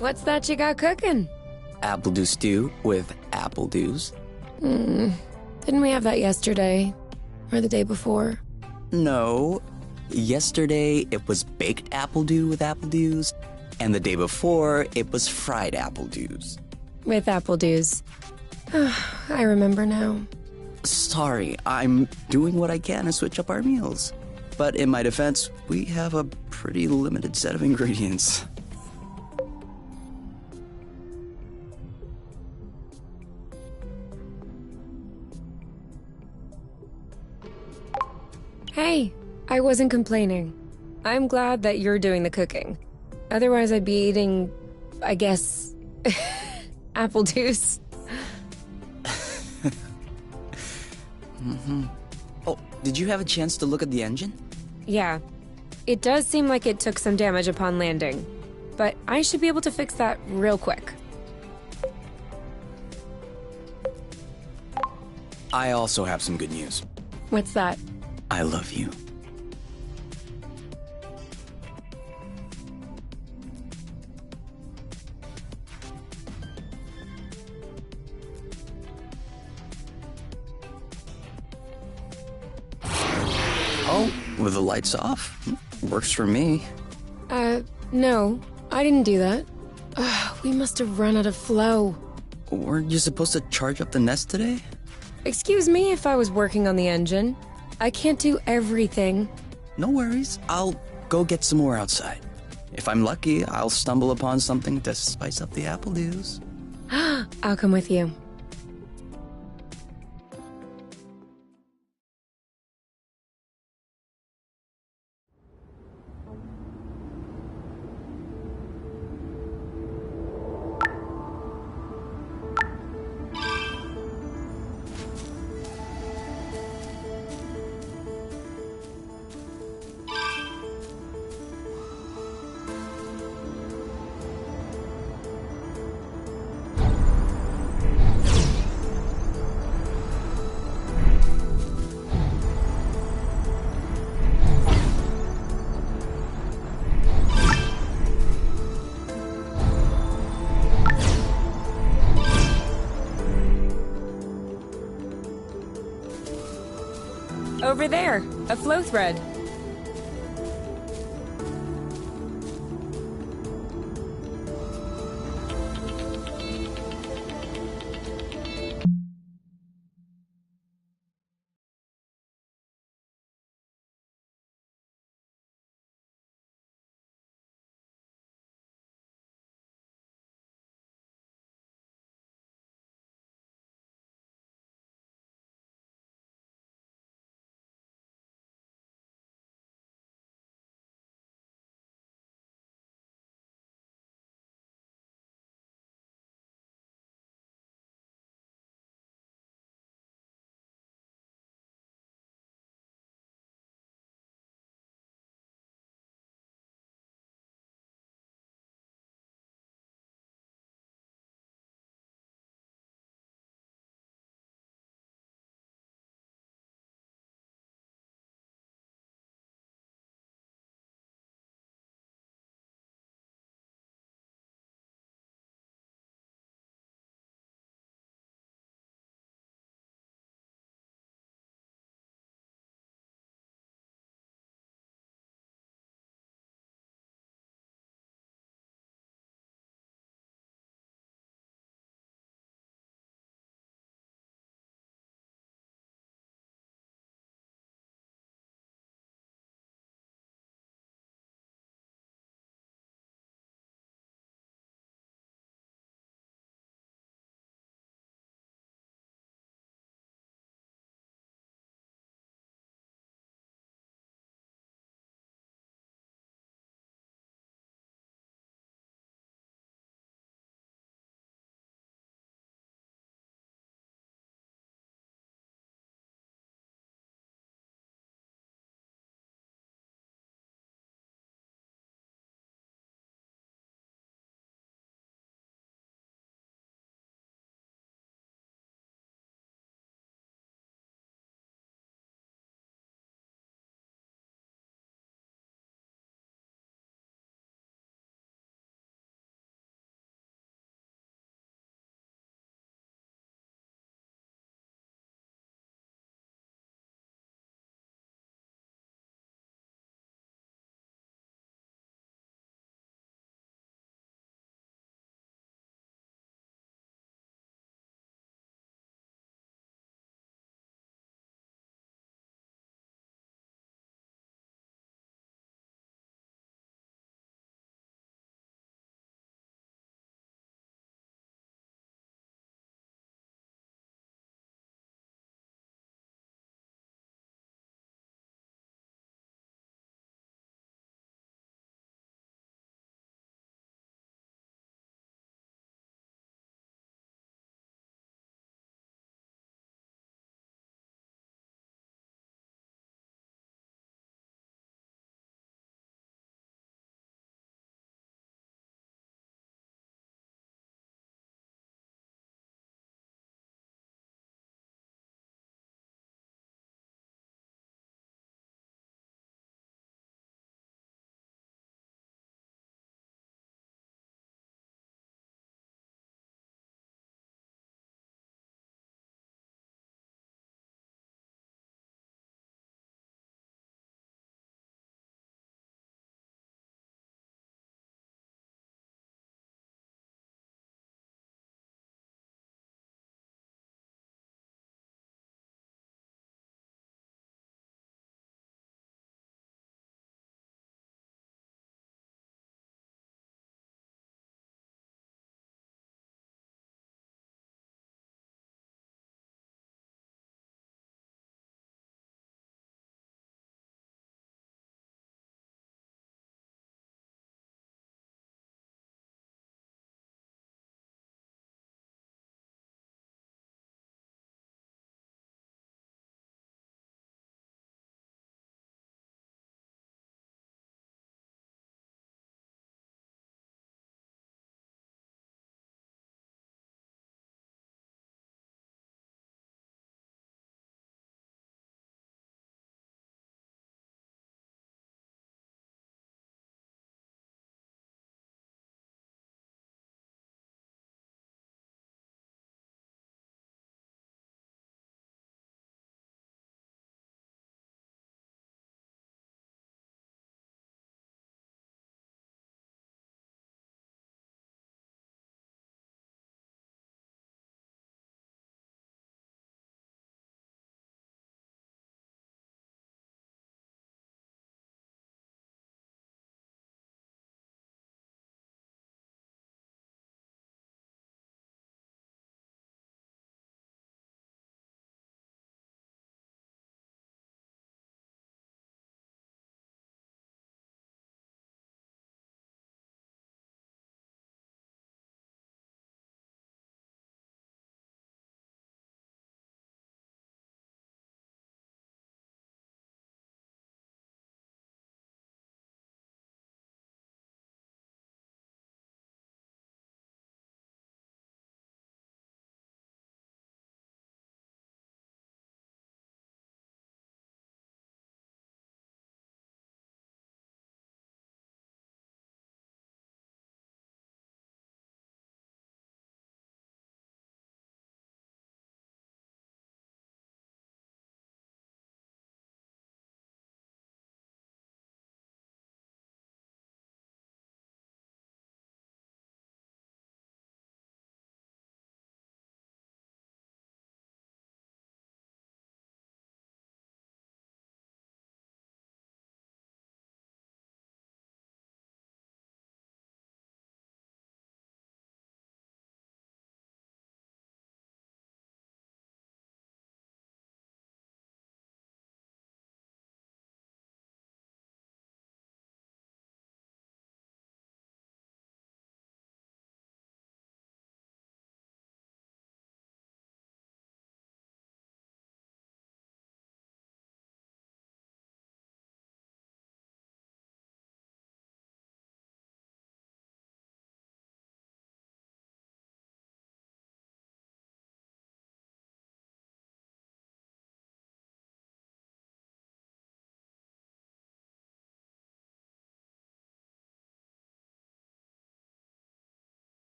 What's that you got cooking? Apple dew stew with apple dews. Didn't we have that yesterday? Or the day before? No. Yesterday, it was baked apple dew with apple dews. And the day before, it was fried apple dews. With apple dews. I remember now. Sorry, I'm doing what I can to switch up our meals. But in my defense, we have a pretty limited set of ingredients. Hey, I wasn't complaining. I'm glad that you're doing the cooking. Otherwise, I'd be eating, I guess, apple juice. Oh, did you have a chance to look at the engine? Yeah, it does seem like it took some damage upon landing, but I should be able to fix that real quick. I also have some good news. What's that? I love you. Oh, with the lights off? Works for me. No, I didn't do that. We must have run out of flow. Weren't you supposed to charge up the nest today? Excuse me if I was working on the engine. I can't do everything. No worries. I'll go get some more outside. If I'm lucky, I'll stumble upon something to spice up the apple dews. I'll come with you. Over there, a flow thread.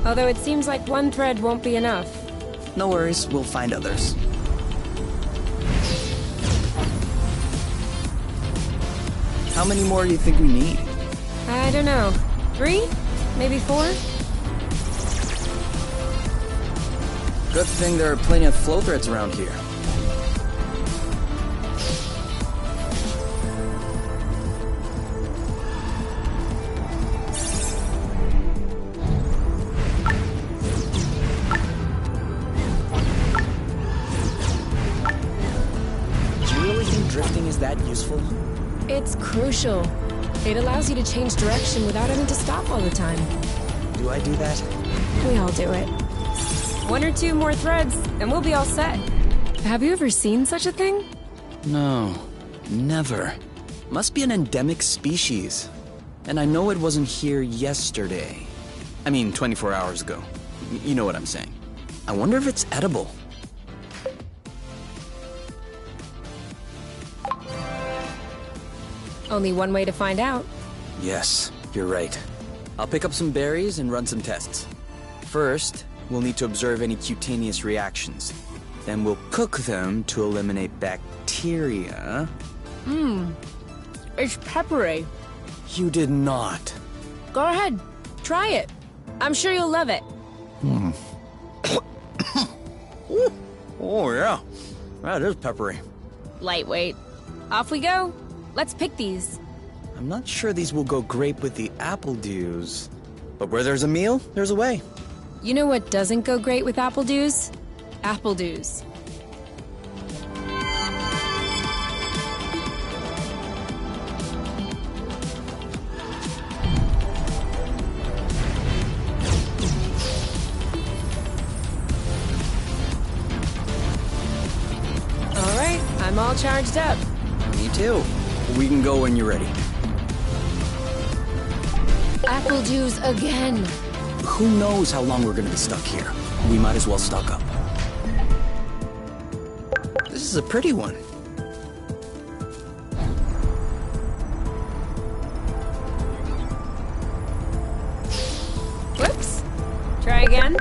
Although it seems like one thread won't be enough. No worries, we'll find others. How many more do you think we need? I don't know. 3? Maybe 4? Good thing there are plenty of flow threads around here. Do you really think drifting is that useful? It's crucial. It allows you to change direction without having to stop all the time. Do I do that? We all do it. 1 or 2 more threads, and we'll be all set. Have you ever seen such a thing? No, never. Must be an endemic species. And I know it wasn't here yesterday. I mean, 24 hours ago. You know what I'm saying. I wonder if it's edible. Only one way to find out. Yes, you're right. I'll pick up some berries and run some tests. First, we'll need to observe any cutaneous reactions. Then we'll cook them to eliminate bacteria. It's peppery. You did not. Go ahead. Try it. I'm sure you'll love it. Oh, yeah. That is peppery. Lightweight. Off we go. Let's pick these. I'm not sure these will go great with the apple dews. But where there's a meal, there's a way. You know what doesn't go great with apple dews? Apple dews. All right, I'm all charged up. Me too. We can go when you're ready. Apple dews again. Who knows how long we're gonna be stuck here? We might as well stock up. This is a pretty one. Whoops. Try again.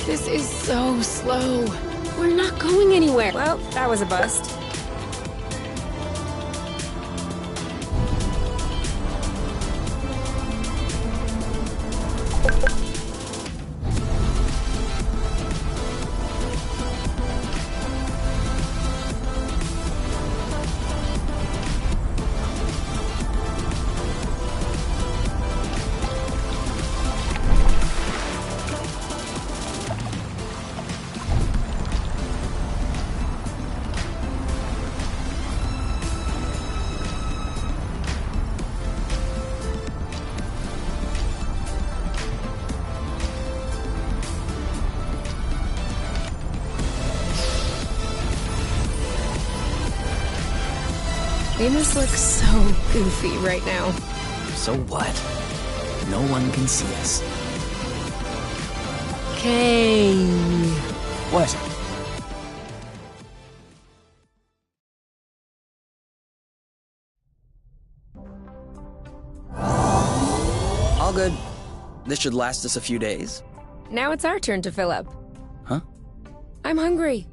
This is so slow. We're not going anywhere. Well, that was a bust. Amos looks so goofy right now. So what? No one can see us. Kane. What? All good. This should last us a few days. Now it's our turn to fill up. Huh? I'm hungry.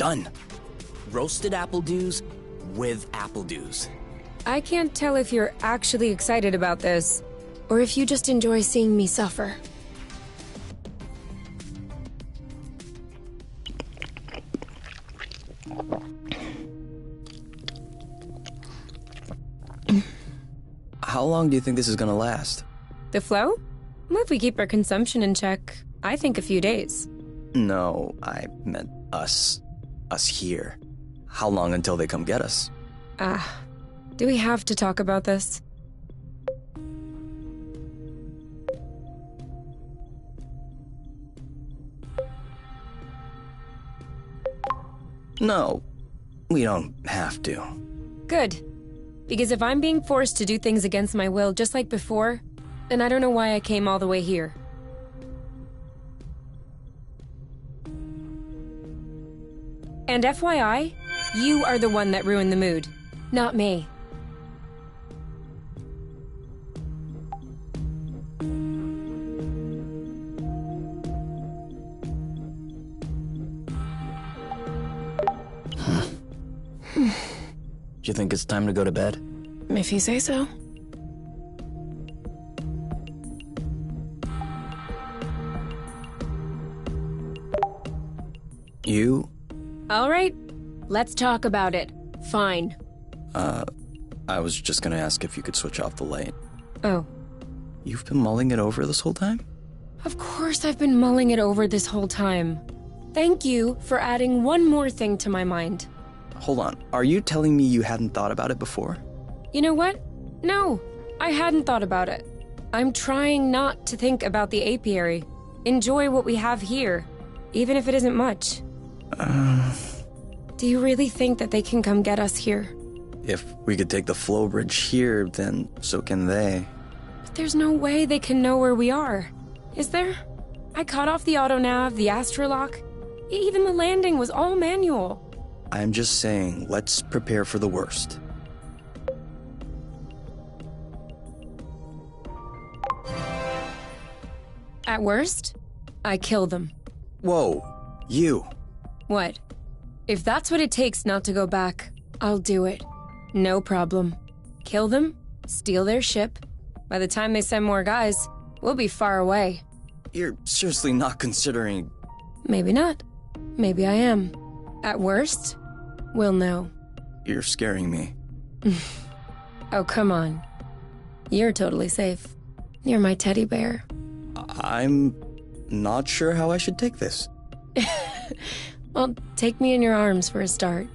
Done. Roasted apple dews with apple dews. I can't tell if you're actually excited about this, or if you just enjoy seeing me suffer. How long do you think this is gonna last? The flow? Well, if we keep our consumption in check, I think a few days. No, I meant us. Us here. How long until they come get us? Do we have to talk about this? No, we don't have to. Good. Because if I'm being forced to do things against my will just like before, then I don't know why I came all the way here. And FYI, you are the one that ruined the mood, not me. Do you think it's time to go to bed? If you say so. You? All right, let's talk about it. Fine. I was just gonna ask if you could switch off the light. Oh. You've been mulling it over this whole time? Of course I've been mulling it over this whole time. Thank you for adding one more thing to my mind. Hold on, are you telling me you hadn't thought about it before? You know what? No, I hadn't thought about it. I'm trying not to think about the apiary. Enjoy what we have here, even if it isn't much. Do you really think that they can come get us here? If we could take the flow bridge here, then so can they. But there's no way they can know where we are. Is there? I cut off the autonav, the astrolock. Even the landing was all manual. I'm just saying, let's prepare for the worst. At worst, I kill them. Whoa, you. What? If that's what it takes not to go back, I'll do it. No problem. Kill them, steal their ship. By the time they send more guys, we'll be far away. You're seriously not considering... Maybe not. Maybe I am. At worst, we'll know. You're scaring me. Oh, come on. You're totally safe. You're my teddy bear. I'm not sure how I should take this. Well, take me in your arms for a start.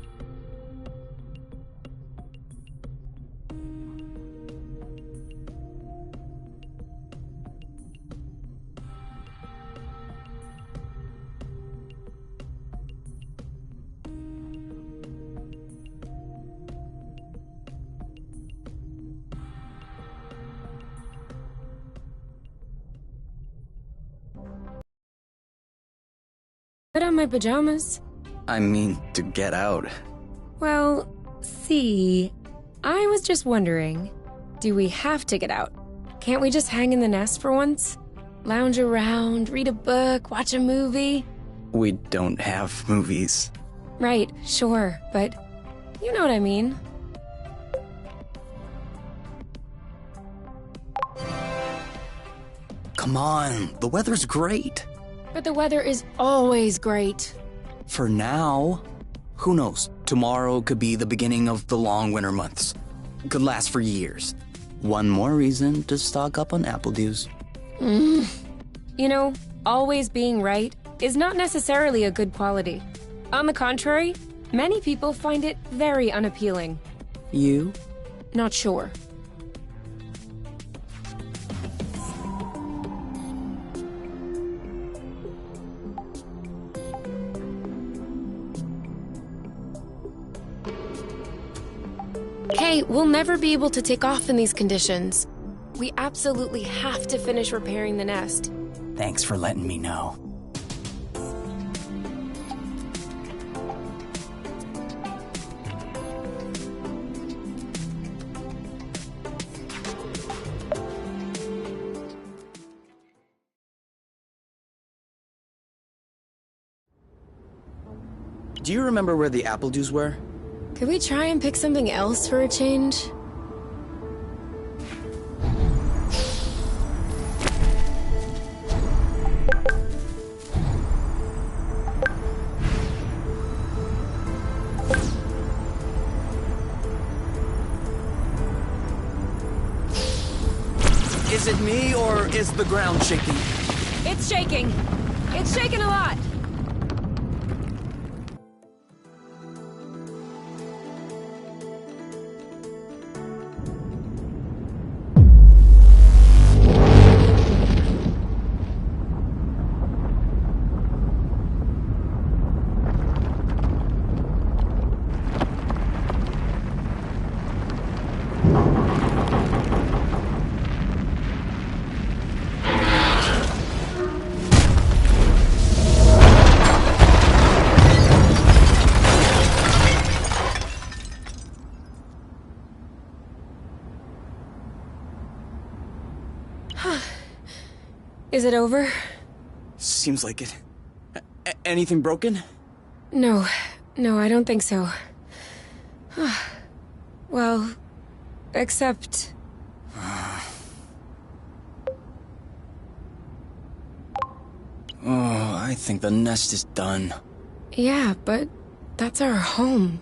Put on my pajamas. I mean, to get out. Well, see, I was just wondering, do we have to get out? Can't we just hang in the nest for once? Lounge around, read a book, watch a movie? We don't have movies. Right, sure, but you know what I mean. Come on, the weather's great. But the weather is always great. For now. Who knows? Tomorrow could be the beginning of the long winter months. Could last for years. One more reason to stock up on apple dews. You know, always being right is not necessarily a good quality. On the contrary, many people find it very unappealing. You? Not sure. Kay, we'll never be able to take off in these conditions. We absolutely have to finish repairing the nest. Thanks for letting me know. do you remember where the apple juice were? Could we try and pick something else for a change? Is it me, or is the ground shaking? It's shaking. It's shaking a lot. Is it over? Seems like it. Anything broken? No, I don't think so. Well, except... Oh, I think the nest is done. Yeah, but that's our home.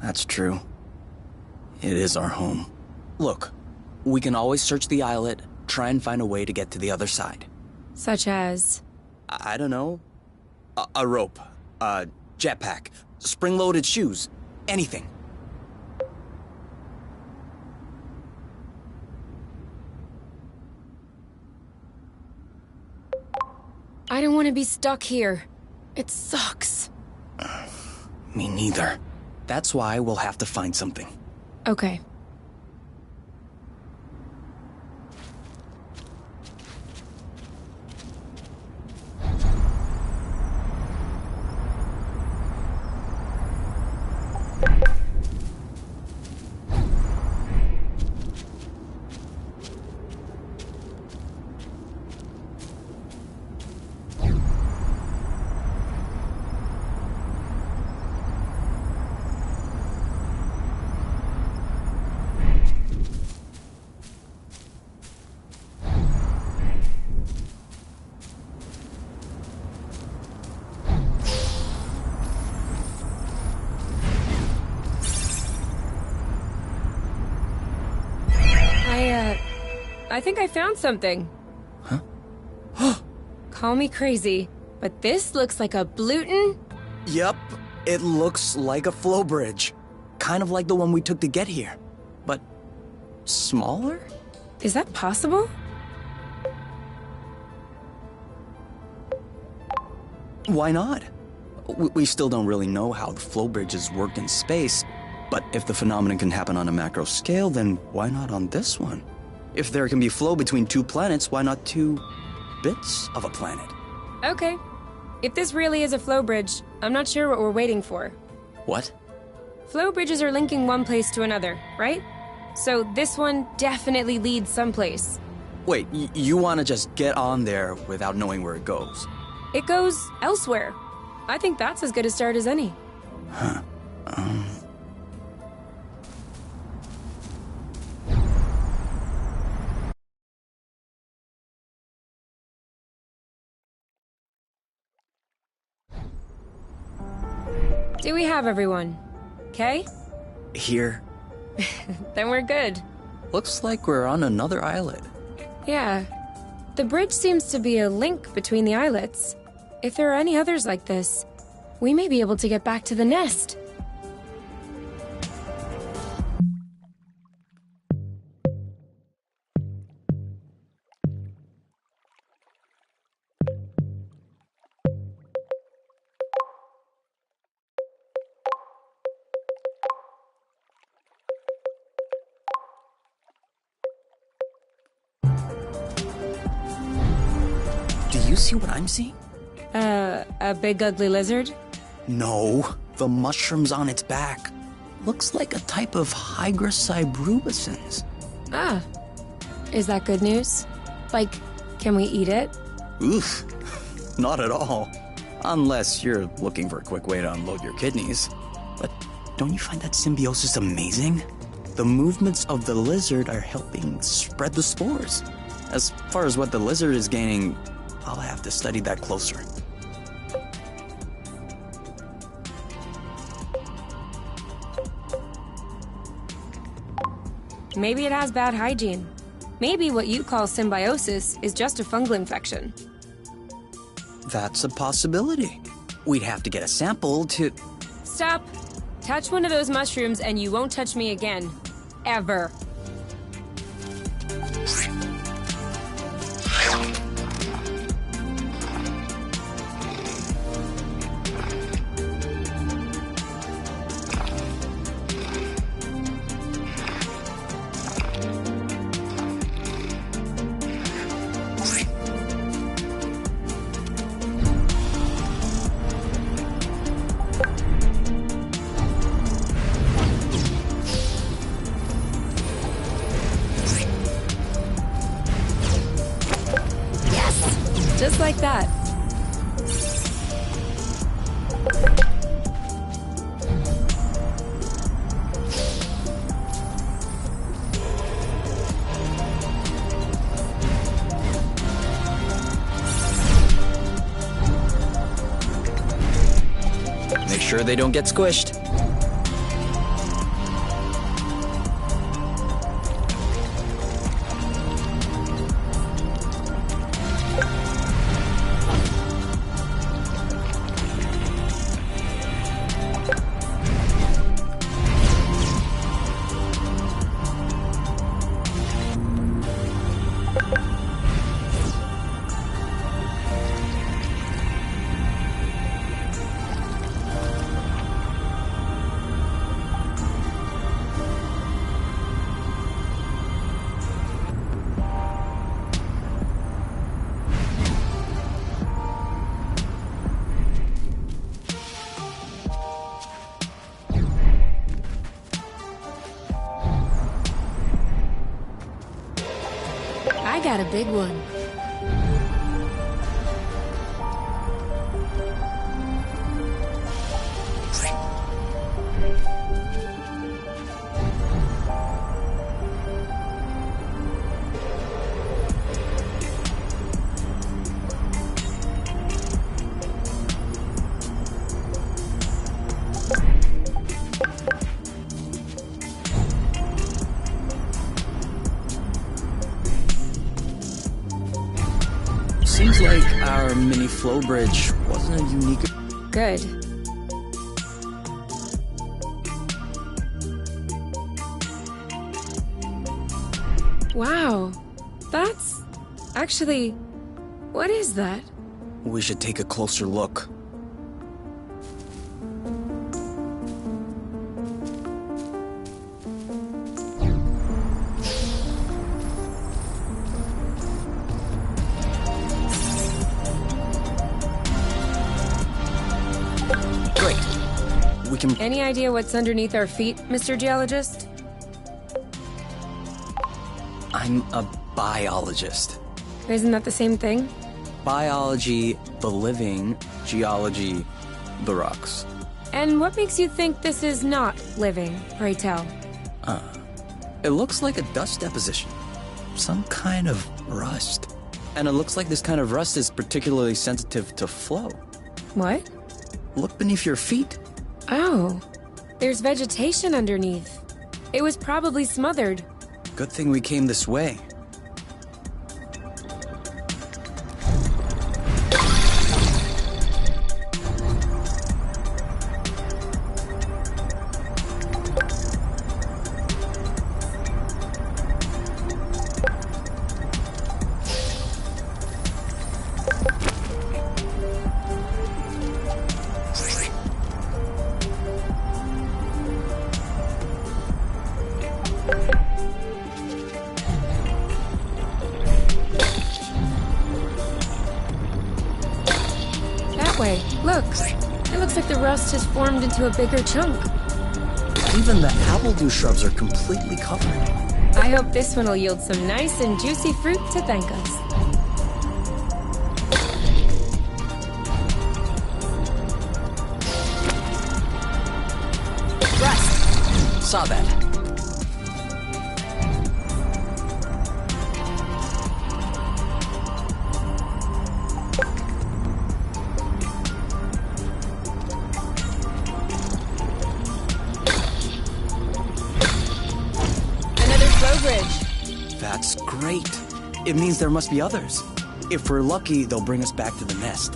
That's true. It is our home. Look, we can always search the islet, try and find a way to get to the other side. Such as... I don't know. A rope, a jetpack, spring-loaded shoes, anything. I don't want to be stuck here. It sucks. Me neither. That's why we'll have to find something. Okay. I think I found something. Huh? Call me crazy, but this looks like a Bluton. Yep, it looks like a flow bridge. Kind of like the one we took to get here. But smaller? Is that possible? Why not? We still don't really know how the flow bridges work in space, but if the phenomenon can happen on a macro scale, then why not on this one? If there can be flow between two planets, why not two bits of a planet? Okay. If this really is a flow bridge, I'm not sure what we're waiting for. What? Flow bridges are linking one place to another, right? So this one definitely leads someplace. Wait, you want to just get on there without knowing where it goes? It goes elsewhere. I think that's as good a start as any. Huh. Do we have everyone? Okay? Here. Then we're good. Looks like we're on another islet. Yeah. The bridge seems to be a link between the islets. If there are any others like this, we may be able to get back to the nest. Do you see what I'm seeing? A big ugly lizard? No, the mushrooms on its back. Looks like a type of Hygra cybrubescens. Ah. Is that good news? Like, can we eat it? Oof, not at all. Unless you're looking for a quick way to unload your kidneys. But don't you find that symbiosis amazing? The movements of the lizard are helping spread the spores. As far as what the lizard is gaining, I'll have to study that closer. Maybe it has bad hygiene. Maybe what you call symbiosis is just a fungal infection. That's a possibility. We'd have to get a sample to... Stop! Touch one of those mushrooms and you won't touch me again. Ever. Just like that. Make sure they don't get squished. I got a big one. Seems like our mini flow bridge wasn't a unique... Good. Wow. That's... actually... what is that? We should take a closer look. We can... Any idea what's underneath our feet, Mr. Geologist? I'm a biologist. Isn't that the same thing? Biology, the living, geology, the rocks. And what makes you think this is not living, pray tell? It looks like a dust deposition. Some kind of rust. And it looks like this kind of rust is particularly sensitive to flow. What? Look beneath your feet. Oh, there's vegetation underneath. It was probably smothered. Good thing we came this way. Way. Look, it looks like the rust has formed into a bigger chunk. Even the apple shrubs are completely covered. I hope this one will yield some nice and juicy fruit to thank us. saw that. That's great. It means there must be others. If we're lucky, they'll bring us back to the nest.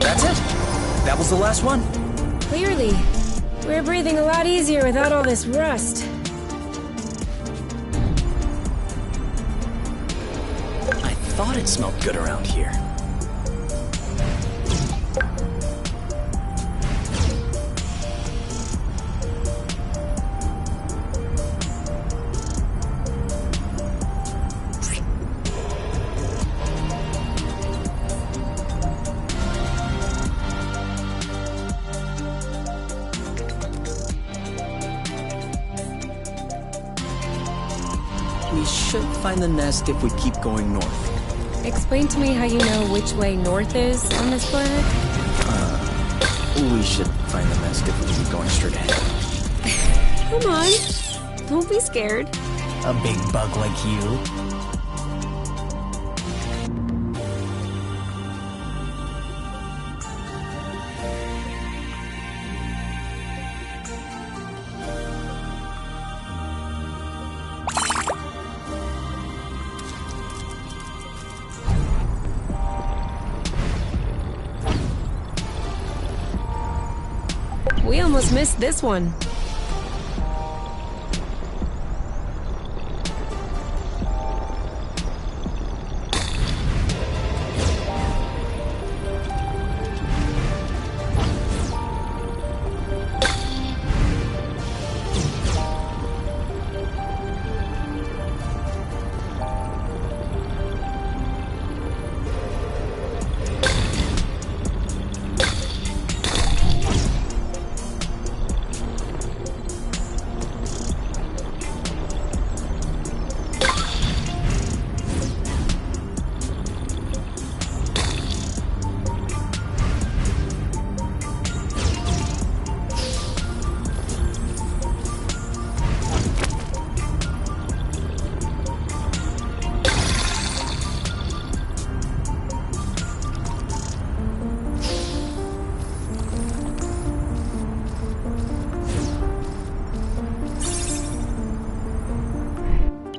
That's it. That was the last one. Clearly. We're breathing a lot easier without all this rust. I thought it smelled good around here. We should find the nest if we keep going north. Explain to me how you know which way north is on this planet? We should find the nest if we keep going straight ahead. Come on. Don't be scared. A big bug like you. We almost missed this one.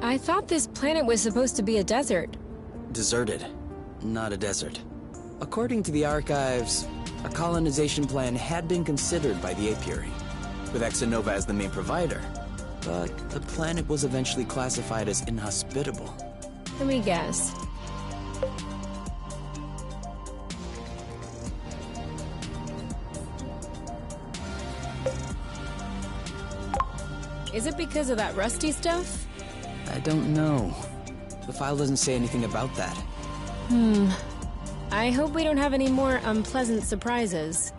I thought this planet was supposed to be a desert. Deserted, not a desert. According to the archives, a colonization plan had been considered by the Apiary, with Exonova as the main provider. But the planet was eventually classified as inhospitable. Let me guess. Is it because of that rusty stuff? I don't know. The file doesn't say anything about that. I hope we don't have any more unpleasant surprises.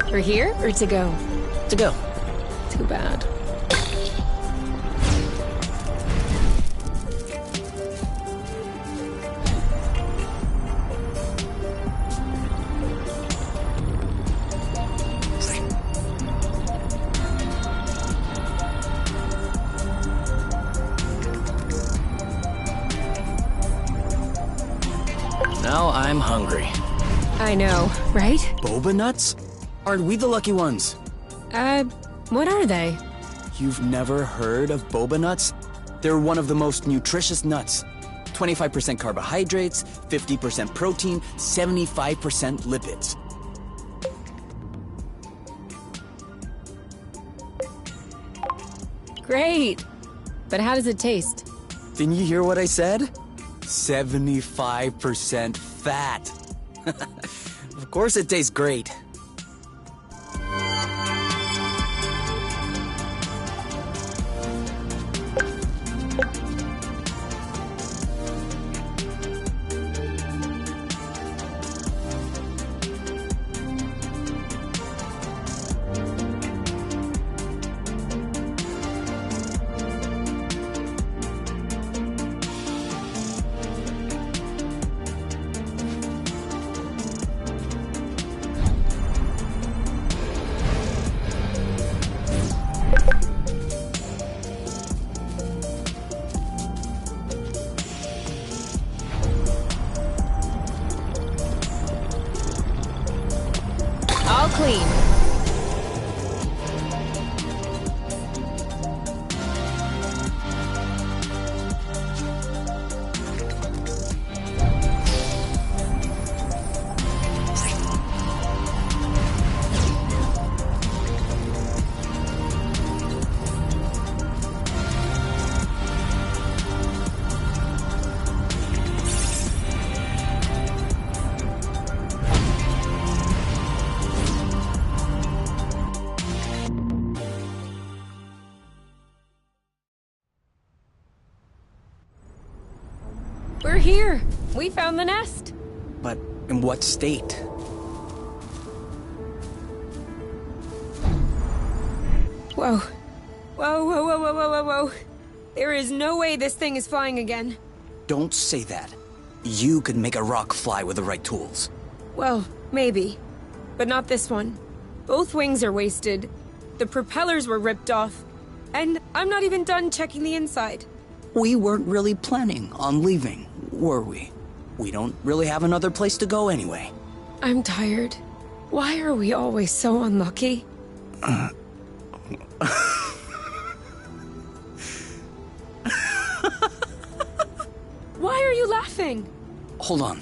For here or to go? To go. Too bad. Now I'm hungry. I know, right? Boba nuts? Aren't we the lucky ones? What are they? You've never heard of boba nuts? They're one of the most nutritious nuts. 25% carbohydrates, 50% protein, 75% lipids. great. But how does it taste? Didn't you hear what I said? 75% fat. Of course it tastes great. All clean. We're here. We found the nest. But in what state? Whoa. Whoa, whoa, whoa, whoa, whoa, whoa, whoa. There is no way this thing is flying again. Don't say that. You could make a rock fly with the right tools. Well, maybe. But not this one. Both wings are wasted. The propellers were ripped off. And I'm not even done checking the inside. We weren't really planning on leaving, were we? We don't really have another place to go anyway. I'm tired. Why are we always so unlucky? Why are you laughing? Hold on.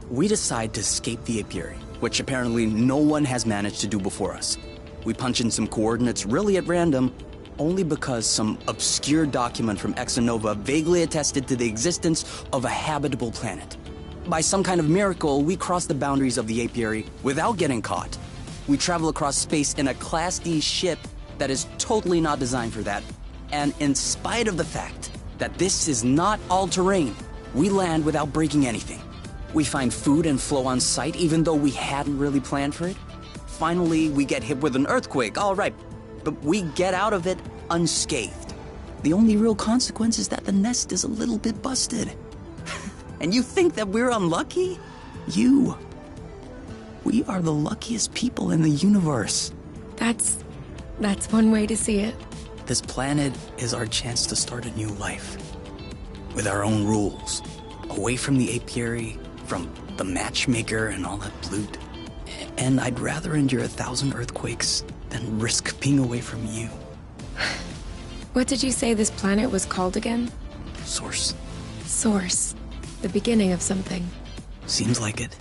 We decide to escape the apiary, which apparently no one has managed to do before us. We punch in some coordinates really at random, only because some obscure document from Exonova vaguely attested to the existence of a habitable planet. By some kind of miracle, we cross the boundaries of the apiary without getting caught. We travel across space in a Class D ship that is totally not designed for that. And in spite of the fact that this is not all-terrain, we land without breaking anything. We find food and flow on site even though we hadn't really planned for it. Finally, we get hit with an earthquake, all right, but we get out of it unscathed. The only real consequence is that the nest is a little bit busted. And you think that we're unlucky? We are the luckiest people in the universe. That's one way to see it. This planet is our chance to start a new life. With our own rules. Away from the apiary, from the matchmaker and all that loot. And I'd rather endure 1,000 earthquakes than risk being away from you. What did you say this planet was called again? Source. Source. The beginning of something. Seems like it.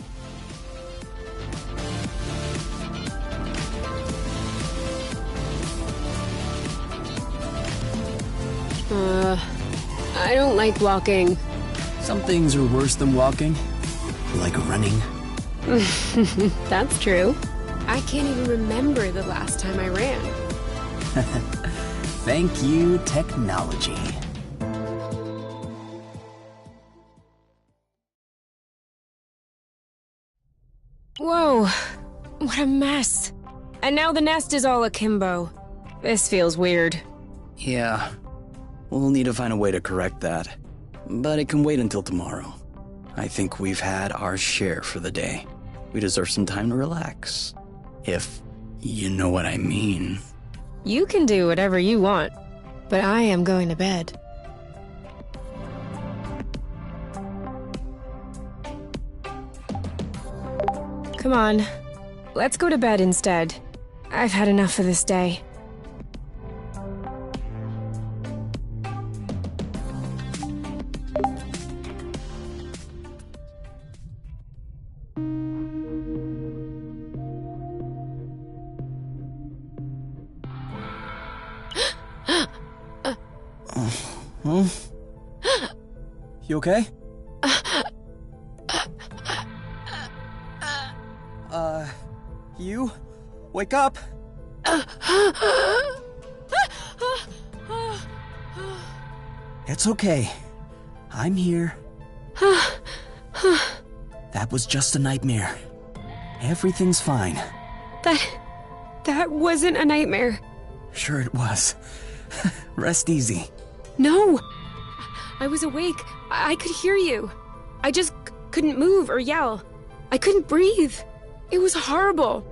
I don't like walking. Some things are worse than walking, like running. That's true. I can't even remember the last time I ran. Thank you, technology. Whoa, what a mess. And now the nest is all akimbo. This feels weird. Yeah. We'll need to find a way to correct that. But it can wait until tomorrow. I think we've had our share for the day. We deserve some time to relax. If you know what I mean. You can do whatever you want, but I am going to bed. Come on, let's go to bed instead. I've had enough of this day. Huh? You okay? You? Wake up! It's okay. I'm here. That was just a nightmare. Everything's fine. That wasn't a nightmare. Sure it was. Rest easy. No! I was awake. I could hear you. I just couldn't move or yell. I couldn't breathe. It was horrible.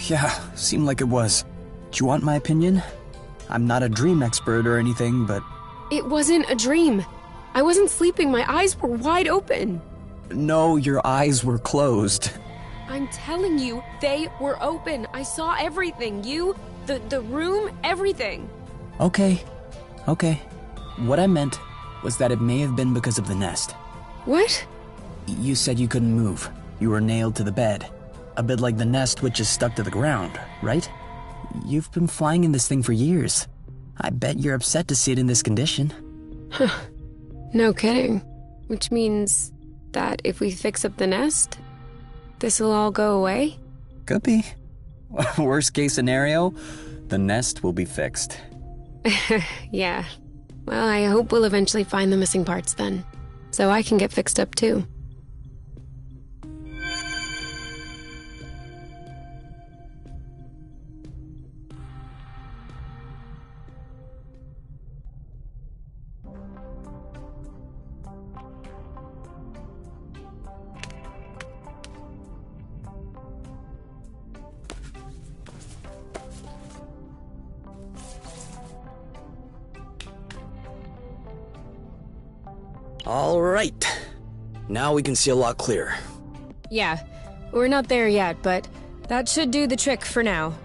Yeah, seemed like it was. Do you want my opinion? I'm not a dream expert or anything, but... It wasn't a dream. I wasn't sleeping. My eyes were wide open. No, your eyes were closed. I'm telling you, they were open. I saw everything. You, the room, everything. Okay. What I meant was that it may have been because of the nest. What? You said you couldn't move. You were nailed to the bed. A bit like the nest which is stuck to the ground, right? You've been flying in this thing for years. I bet you're upset to see it in this condition. No kidding. Which means that if we fix up the nest, this'll all go away? Could be. Worst case scenario, the nest will be fixed. Yeah. Well, I hope we'll eventually find the missing parts then, so I can get fixed up too. All right. Now we can see a lot clearer. Yeah, we're not there yet, but that should do the trick for now.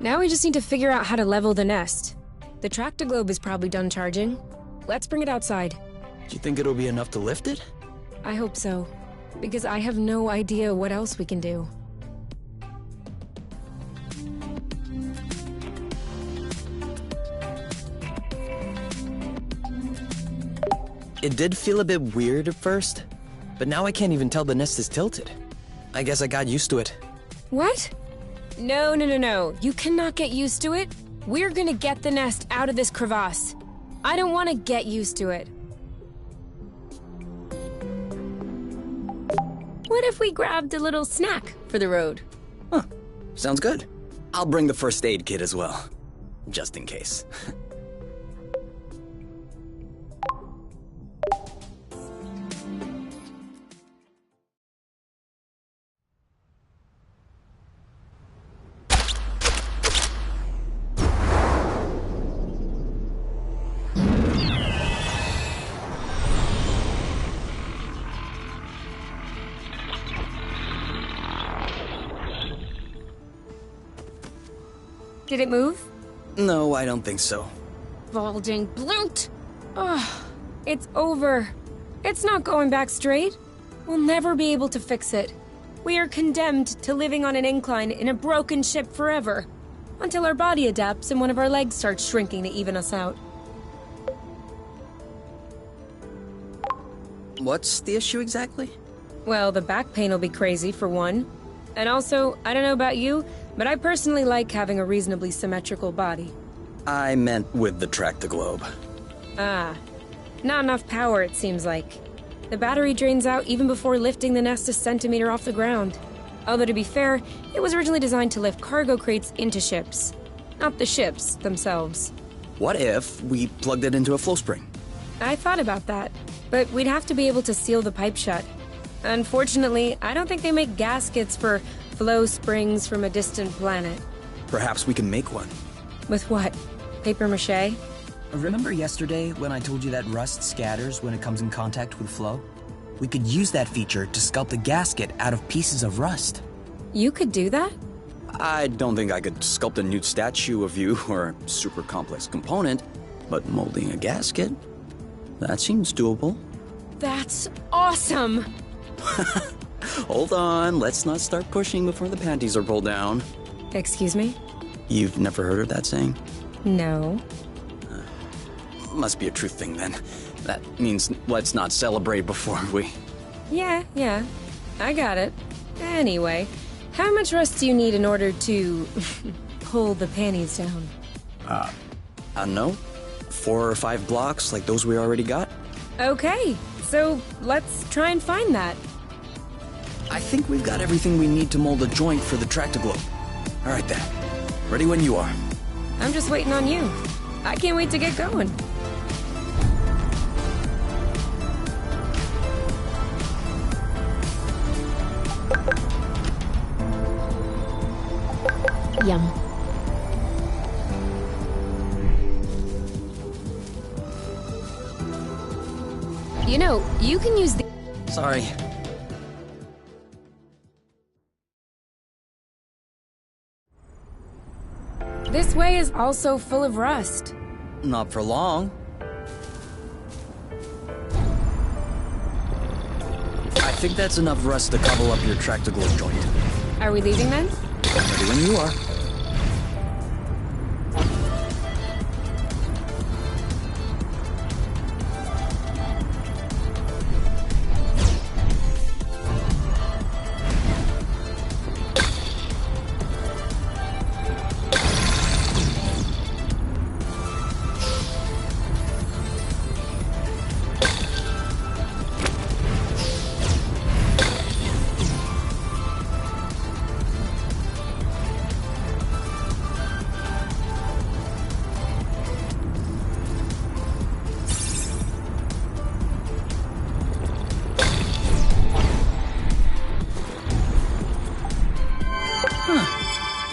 Now we just need to figure out how to level the nest. The Tractoglobe is probably done charging. Let's bring it outside. Do you think it'll be enough to lift it? I hope so, because I have no idea what else we can do. It did feel a bit weird at first, but now I can't even tell the nest is tilted. I guess I got used to it. What? No. You cannot get used to it. We're gonna get the nest out of this crevasse. I don't want to get used to it. What if we grabbed a little snack for the road? Huh. Sounds good. I'll bring the first aid kit as well, just in case. Did it move? No, I don't think so. Balding Bloot! Ugh, it's over. It's not going back straight. We'll never be able to fix it. We are condemned to living on an incline in a broken ship forever, until our body adapts and one of our legs starts shrinking to even us out. What's the issue exactly? Well, the back pain will be crazy, for one. And also, I don't know about you, but I personally like having a reasonably symmetrical body. I meant with the Tractoglobe. Ah, not enough power, it seems like. The battery drains out even before lifting the nest a centimeter off the ground. Although to be fair, it was originally designed to lift cargo crates into ships, not the ships themselves. What if we plugged it into a flow spring? I thought about that, but we'd have to be able to seal the pipe shut. Unfortunately, I don't think they make gaskets for flow springs from a distant planet. Perhaps we can make one. With what? Paper mache? Remember yesterday when I told you that rust scatters when it comes in contact with flow? We could use that feature to sculpt a gasket out of pieces of rust. You could do that? I don't think I could sculpt a nude statue of you or a super complex component, but molding a gasket? That seems doable. That's awesome! Hold on, let's not start pushing before the panties are pulled down. Excuse me? You've never heard of that saying? No. Must be a true thing then. That means let's not celebrate before we... Yeah. I got it. Anyway, how much rust do you need in order to pull the panties down? I don't know. 4 or 5 blocks like those we already got? Okay, so let's try and find that. I think we've got everything we need to mold a joint for the Tractoglobe. Alright then. Ready when you are. I'm just waiting on you. I can't wait to get going. Yum. You know, you can use the... Sorry. This way is also full of rust. Not for long. I think that's enough rust to cobble up your Tractoglobe joint. Are we leaving then? Ready when you are.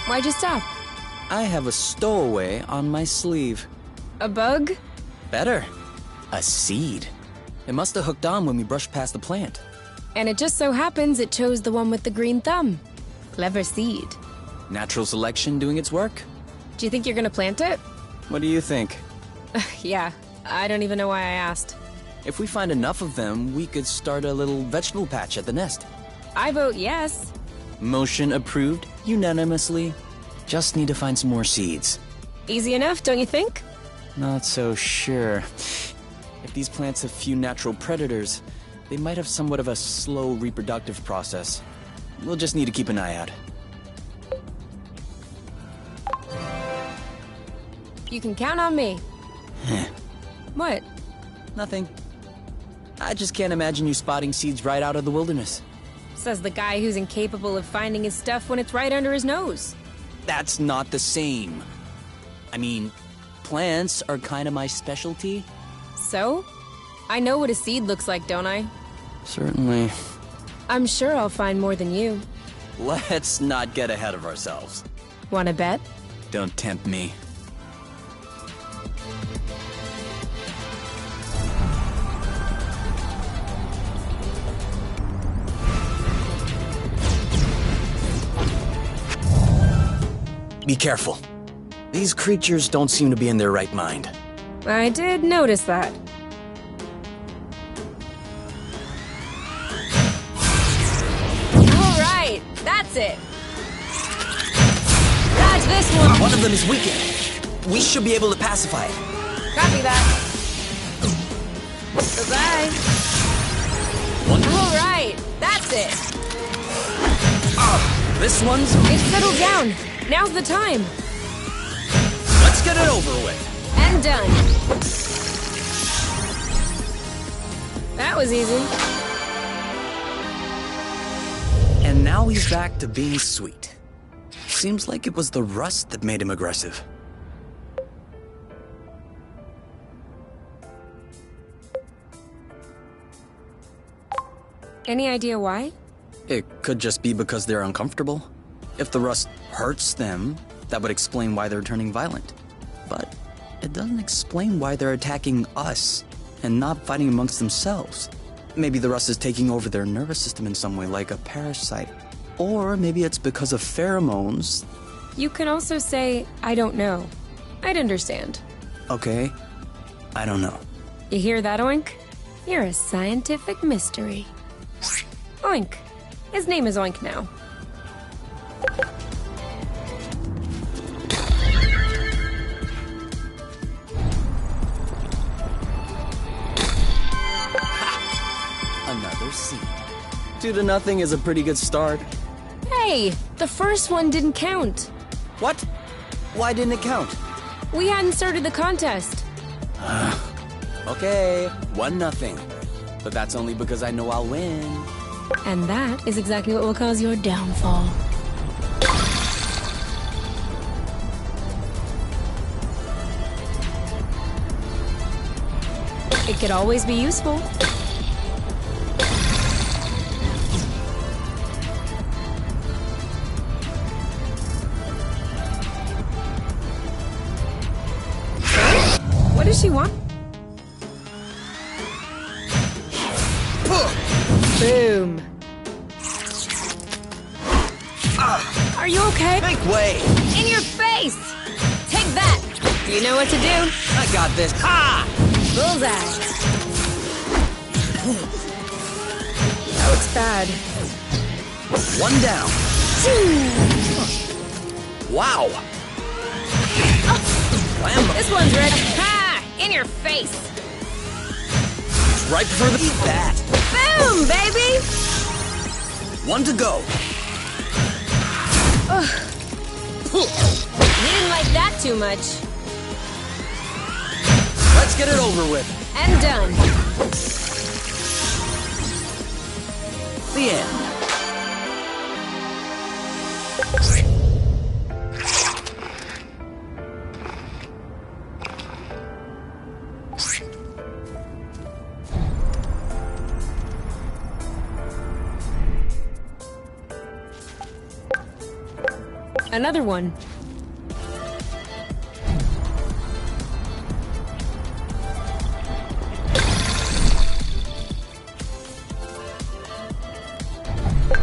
Why'd you stop? I have a stowaway on my sleeve. A bug? Better. A seed. It must have hooked on when we brushed past the plant. And it just so happens it chose the one with the green thumb. Clever seed. Natural selection doing its work? Do you think you're gonna plant it? What do you think? Yeah, I don't even know why I asked. If we find enough of them, we could start a little vegetable patch at the nest. I vote yes. Motion approved unanimously. Just need to find some more seeds. Easy enough, don't you think? Not so sure. If these plants have few natural predators, they might have somewhat of a slow reproductive process. We'll just need to keep an eye out. You can count on me. What? Nothing. I just can't imagine you spotting seeds right out of the wilderness. Says the guy who's incapable of finding his stuff when it's right under his nose. That's not the same. I mean, plants are kind of my specialty. So? I know what a seed looks like, don't I? Certainly. I'm sure I'll find more than you. Let's not get ahead of ourselves. Wanna bet? Don't tempt me. Be careful. These creatures don't seem to be in their right mind. I did notice that. All right, that's it. Dodge this one. One of them is weakened. We should be able to pacify it. Copy that. Goodbye. All right, that's it. This one's... It's settled down. Now's the time. Let's get it over with. And done. That was easy. And now he's back to being sweet. Seems like it was the rust that made him aggressive. Any idea why? It could just be because they're uncomfortable. If the rust hurts them, that would explain why they're turning violent. But it doesn't explain why they're attacking us and not fighting amongst themselves. Maybe the rust is taking over their nervous system in some way, like a parasite. Or maybe it's because of pheromones. You can also say, I don't know. I'd understand. Okay, I don't know. You hear that, Oink? You're a scientific mystery. Oink. His name is Oink now. 2-0 is a pretty good start. Hey, the first one didn't count. What? Why didn't it count? We hadn't started the contest. Okay, 1-0. But that's only because I know I'll win. And that is exactly what will cause your downfall. It could always be useful. What does she want? Boom. Are you okay? Make way! In your face! Take that! Do you know what to do? I got this. Ha! Bullseye. That looks bad. 1 down. Wow! Whammo! This one's red. Ha! In your face! Right for the bat. Boom, baby! 1 to go. You didn't like that too much. Let's get it over with. And done. The end. Another one.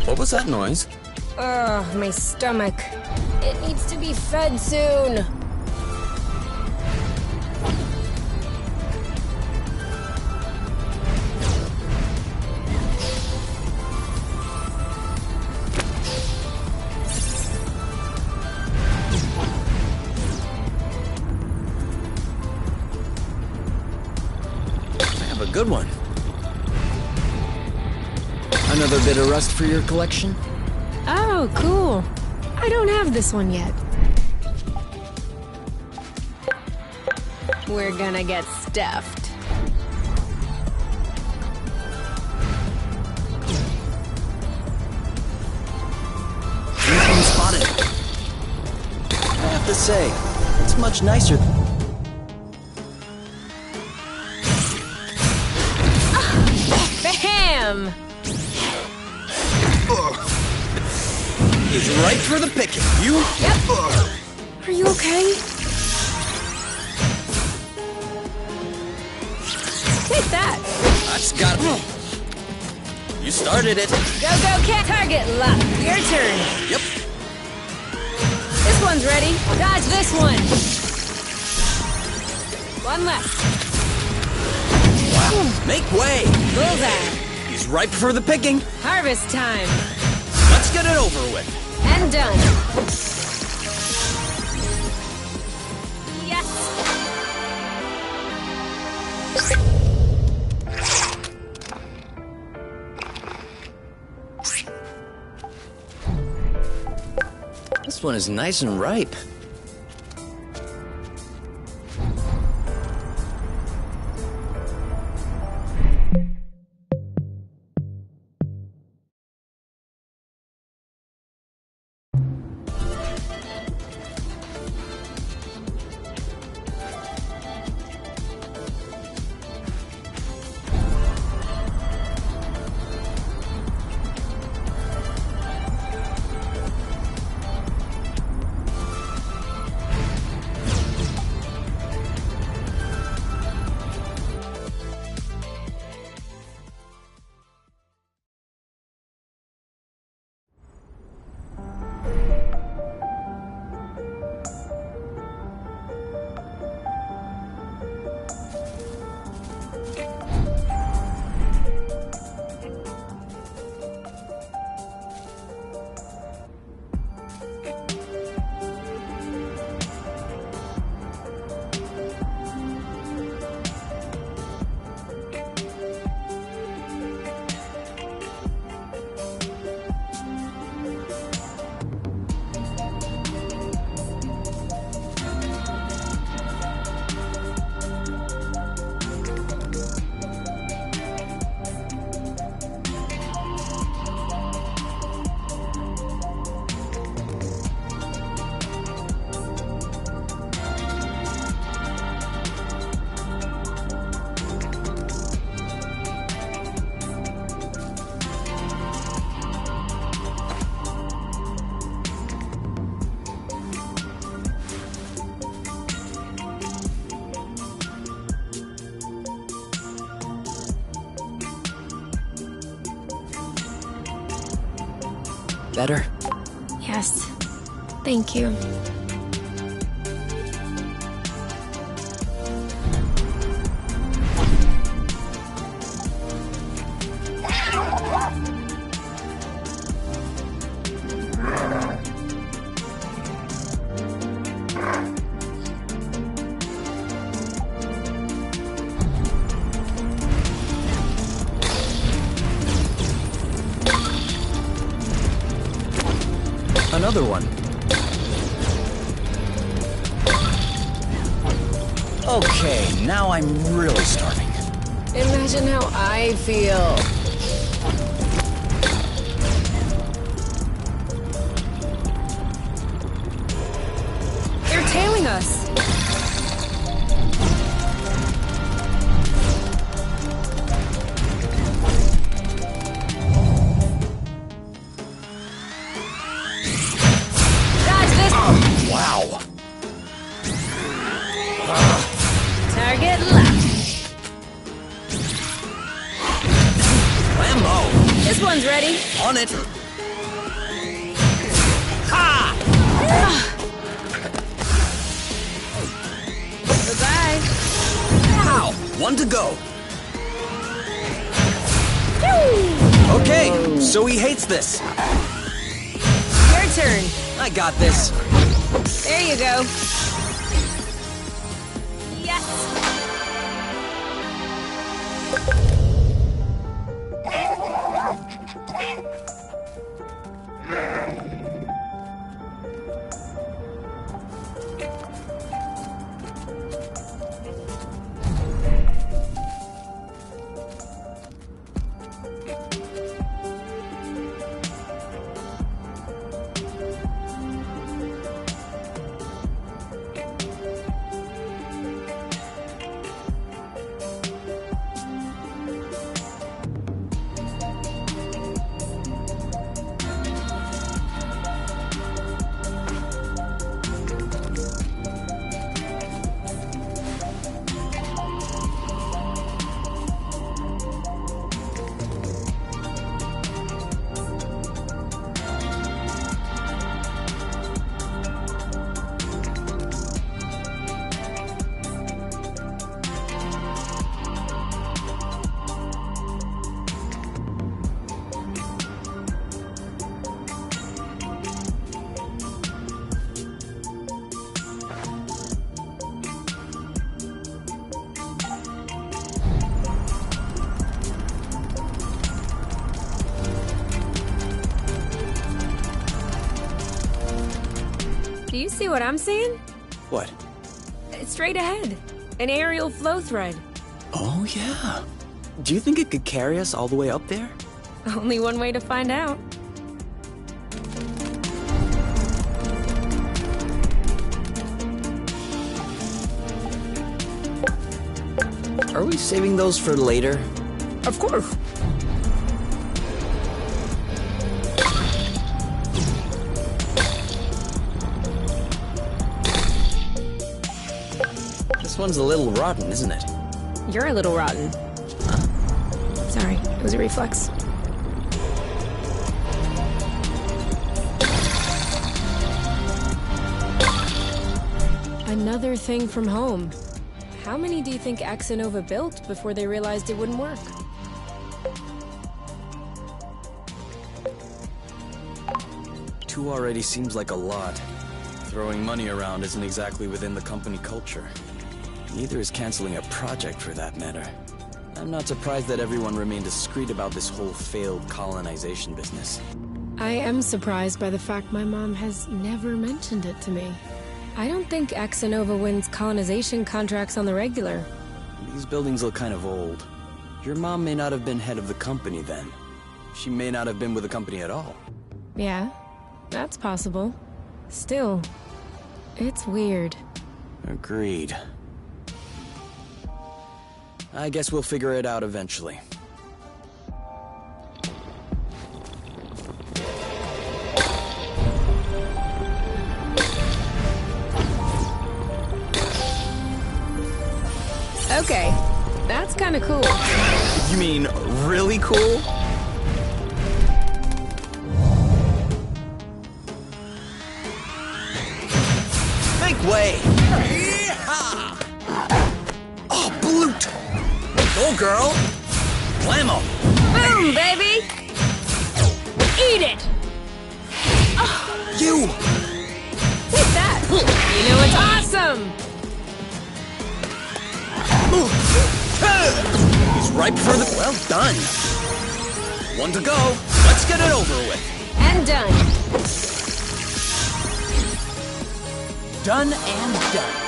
What was that noise? Ugh, my stomach. It needs to be fed soon. I have a good one. Another bit of rust for your collection? Oh, cool. I don't have this one yet. We're gonna get stuffed. Anything spotted? I have to say, it's much nicer. Bam! He's right for the picking. You? Yep. Are you okay? Take that. That's got me. You started it. Go, go, cat. Target lock. Your turn. Yep. This one's ready. Dodge this one. One left. Wow. Make way. Bullseye. He's ripe for the picking. Harvest time. Let's get it over with. And done. Yes. This one is nice and ripe. Better? Yes. Thank you. Another one. Okay, now I'm really starving. Imagine how I feel. They're tailing us. Wow. Target left. Whammo! This one's ready. On it! Ha! Goodbye. Ow! One to go. Okay, so he hates this. Your turn. I got this. There you go. Yes. Do you see what I'm seeing? What? Straight ahead. An aerial flow thread. Oh, yeah. Do you think it could carry us all the way up there? Only one way to find out. Are we saving those for later? Of course. This one's a little rotten, isn't it? You're a little rotten. Sorry, it was a reflex. Another thing from home. How many do you think Axonova built before they realized it wouldn't work? Two already seems like a lot. Throwing money around isn't exactly within the company culture. Neither is canceling a project for that matter. I'm not surprised that everyone remained discreet about this whole failed colonization business. I am surprised by the fact my mom has never mentioned it to me. I don't think Axonova wins colonization contracts on the regular. These buildings look kind of old. Your mom may not have been head of the company then. She may not have been with the company at all. Yeah, that's possible. Still, it's weird. Agreed. I guess we'll figure it out eventually. Okay, that's kind of cool. You mean really cool? way! Yeehaw! Oh, Bloot! Go, girl! Blammo! Boom, baby! Eat it! You! Take that! You know it's awesome! He's ripe for the... Well done! One to go. Let's get it over with. And done. Done and done.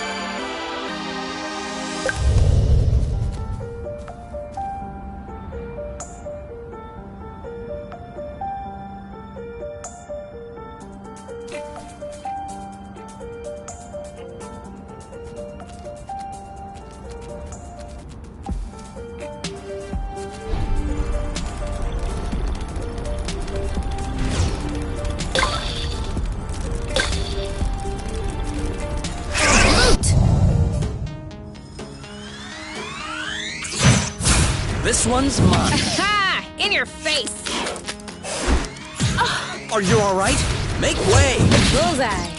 This one's mine. Ha! In your face! Are you all right? Make way! Bullseye!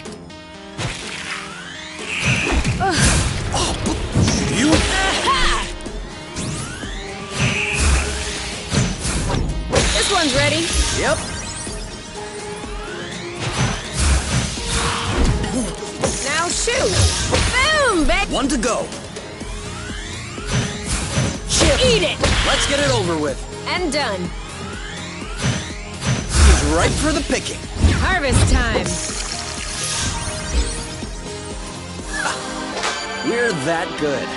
You... Aha! This one's ready. Yep. Now shoot! Boom, baby! One to go. Eat it! Let's get it over with. And done. He's ripe for the picking. Harvest time! We're that good.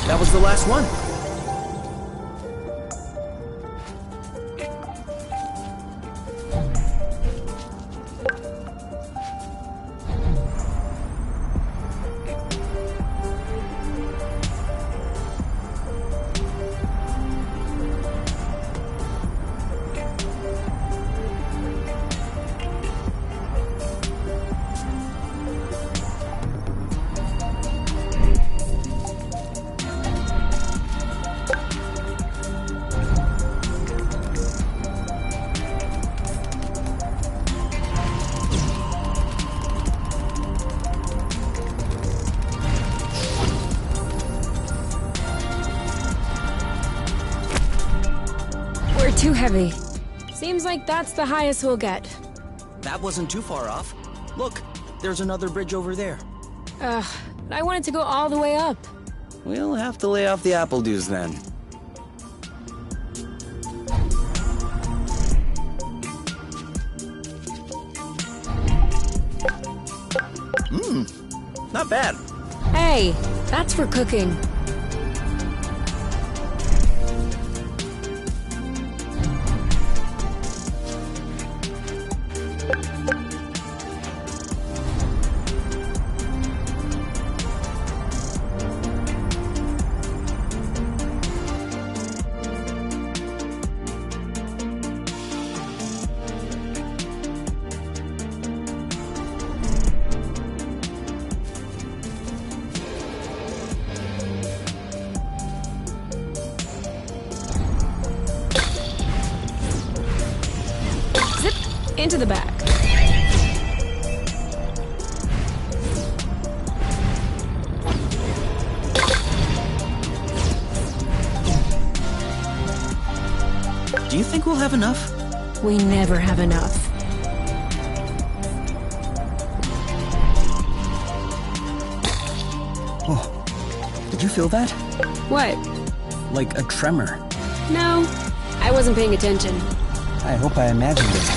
That was the last one. We're too heavy. Seems like that's the highest we'll get. That wasn't too far off. Look, there's another bridge over there. Ugh, I wanted to go all the way up. We'll have to lay off the apple dues then. Not bad. Hey, that's for cooking. Zip into the back. Do you think we'll have enough? We never have enough. Oh, did you feel that? What? Like a tremor. No, I wasn't paying attention. I hope I imagined it.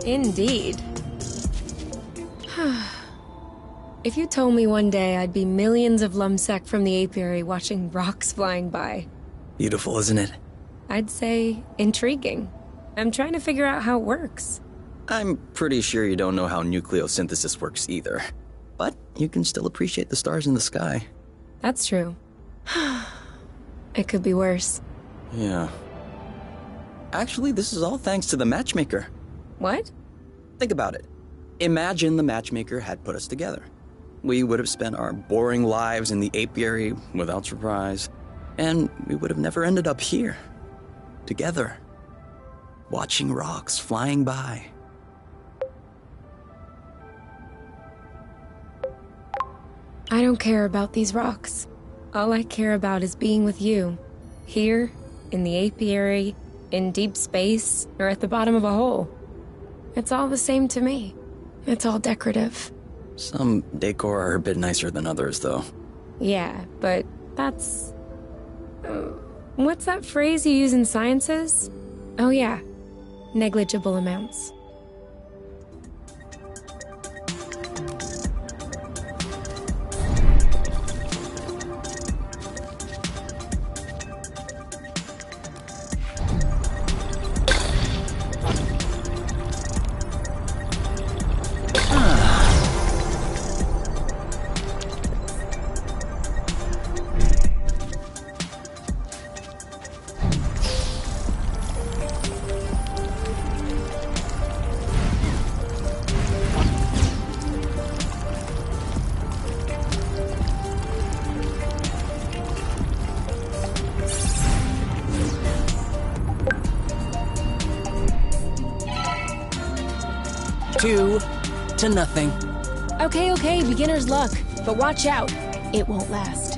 Indeed. If you told me one day I'd be millions of lumsec from the apiary watching rocks flying by, Beautiful, isn't it? I'd say intriguing. I'm trying to figure out how it works. I'm pretty sure you don't know how nucleosynthesis works either. But you can still appreciate the stars in the sky. That's true. It could be worse. Yeah. Actually, this is all thanks to the matchmaker. What? Think about it. Imagine the matchmaker had put us together. We would have spent our boring lives in the apiary without surprise, and we would have never ended up here, together, watching rocks flying by. I don't care about these rocks. All I care about is being with you. Here, in the apiary, in deep space, or at the bottom of a hole. It's all the same to me. It's all decorative. Some decor are a bit nicer than others, though. Yeah, but that's... what's that phrase you use in sciences? Oh yeah, negligible amounts. Two to nothing. Okay, beginner's luck. But watch out. It won't last.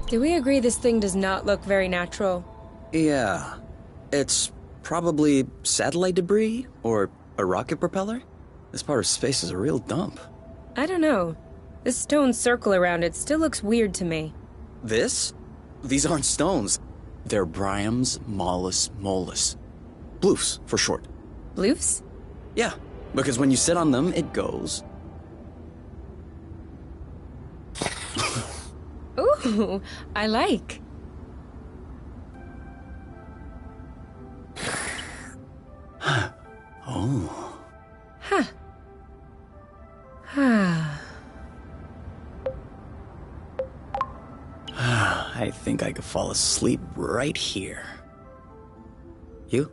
Do we agree this thing does not look very natural? Yeah. It's probably satellite debris or a rocket propeller. This part of space is a real dump. I don't know. This stone circle around it still looks weird to me. This? These aren't stones. They're Bryums mollis mollis. Bloofs, for short. Bloofs? Yeah, because when you sit on them, it goes. Ooh, I like. Oh. Huh. I think I could fall asleep right here. You?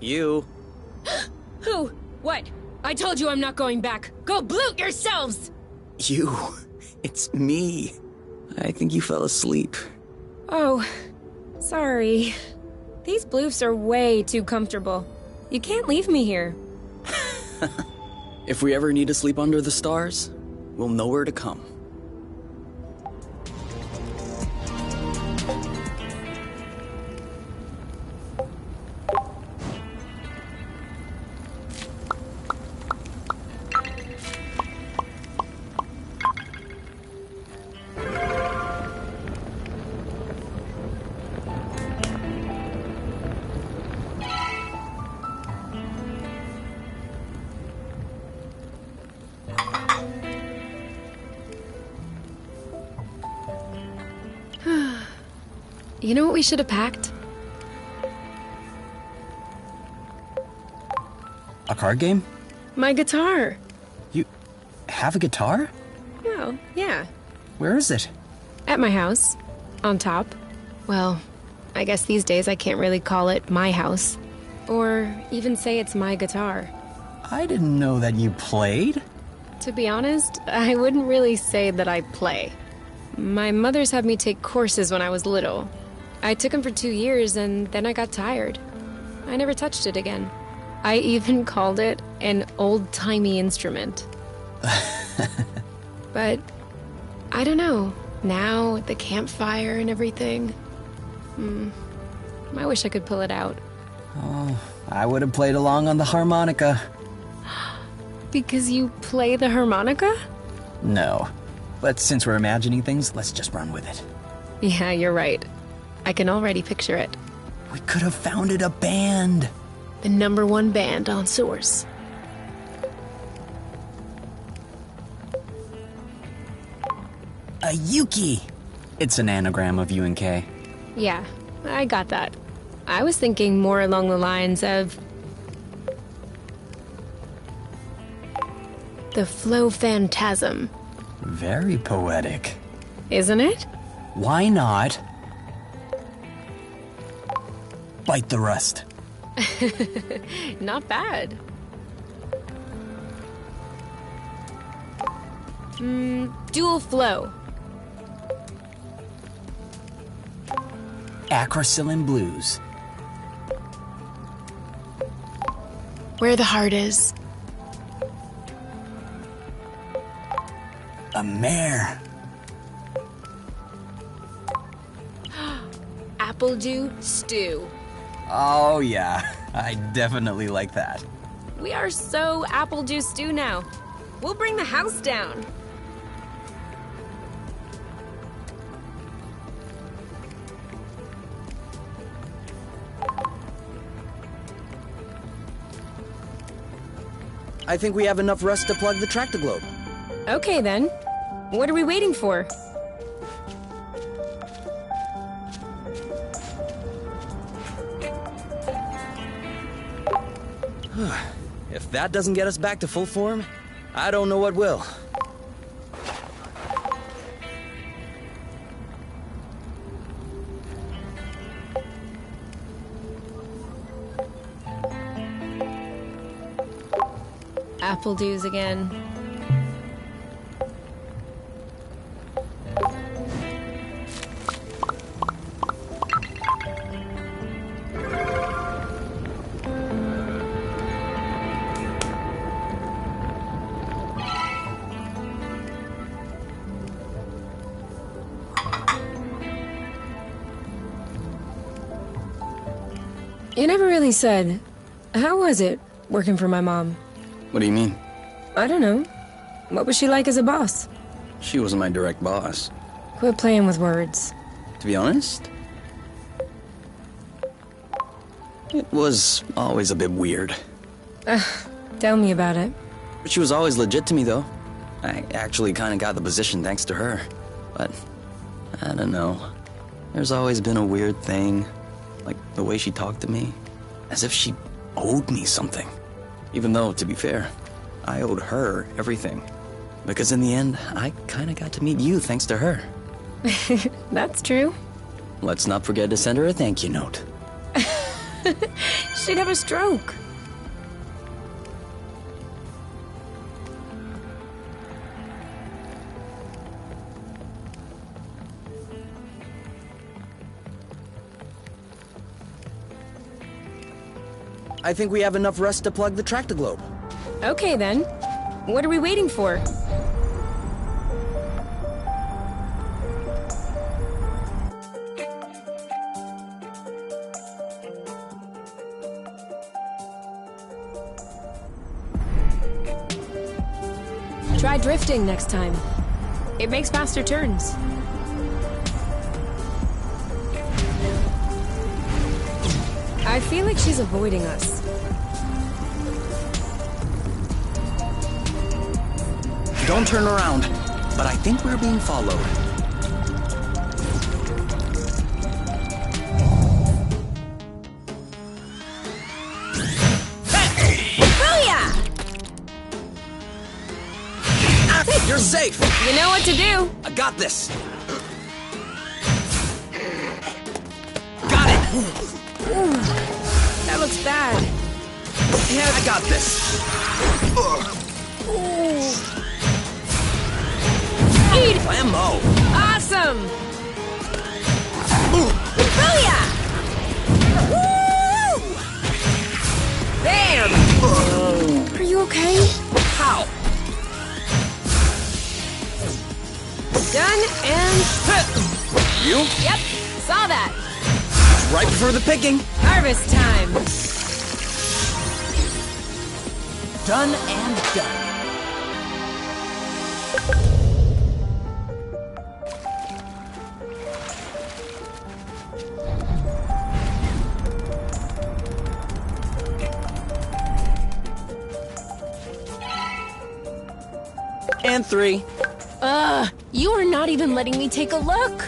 You? Who? What? I told you I'm not going back. Go bloot yourselves! You. It's me. I think you fell asleep. Oh, sorry. These bloofs are way too comfortable. You can't leave me here. If we ever need to sleep under the stars, we'll know where to come. You know what we should have packed? A card game? My guitar. You have a guitar? Well, yeah. Where is it? At my house. On top. Well, I guess these days I can't really call it my house. Or even say it's my guitar. I didn't know that you played. To be honest, I wouldn't really say that I play. My mother's had me take courses when I was little. I took them for 2 years and then I got tired. I never touched it again. I even called it an old-timey instrument. But I don't know. Now, with the campfire and everything. I wish I could pull it out. Oh, I would have played along on the harmonica. Because you play the harmonica? No. But since we're imagining things, let's just run with it. Yeah, you're right. I can already picture it. We could have founded a band. The #1 band on Source. A Yuki! It's an anagram of UNK. Yeah, I got that. I was thinking more along the lines of the Flow Phantasm. Very poetic. Isn't it? Why not? Bite the rust. Not bad. Dual Flow. Acrocillin Blues. Where the heart is. A mare. Appledew Stew. Oh yeah, I definitely like that. We are so Appledew Stew now. We'll bring the house down. I think we have enough rust to plug the Tractoglobe. Okay then. What are we waiting for? If that doesn't get us back to full form, I don't know what will. Appledews again. You never really said, how was it working for my mom? What do you mean? I don't know. What was she like as a boss? She wasn't my direct boss. Quit playing with words. To be honest, it was always a bit weird. Tell me about it. But she was always legit to me, though. I actually kind of got the position thanks to her. But, I don't know. There's always been a weird thing. Like the way she talked to me. As if she owed me something. Even though, to be fair, I owed her everything. Because in the end, I kind of got to meet you thanks to her. That's true. Let's not forget to send her a thank you note. She'd have a stroke. I think we have enough rust to plug the Tractoglobe. Okay then. What are we waiting for? Try drifting next time. It makes faster turns. I feel like she's avoiding us. Don't turn around, but I think we're being followed. Booyah! You're safe! You know what to do. I got this! Got it! That looks bad. Yeah, I got this! Speed! Blammo! Awesome! Booyah! Woo! Bam! Are you okay? How? Done and... You? Yep, saw that. Right before the picking. Harvest time. Done and done. And 3. You are not even letting me take a look.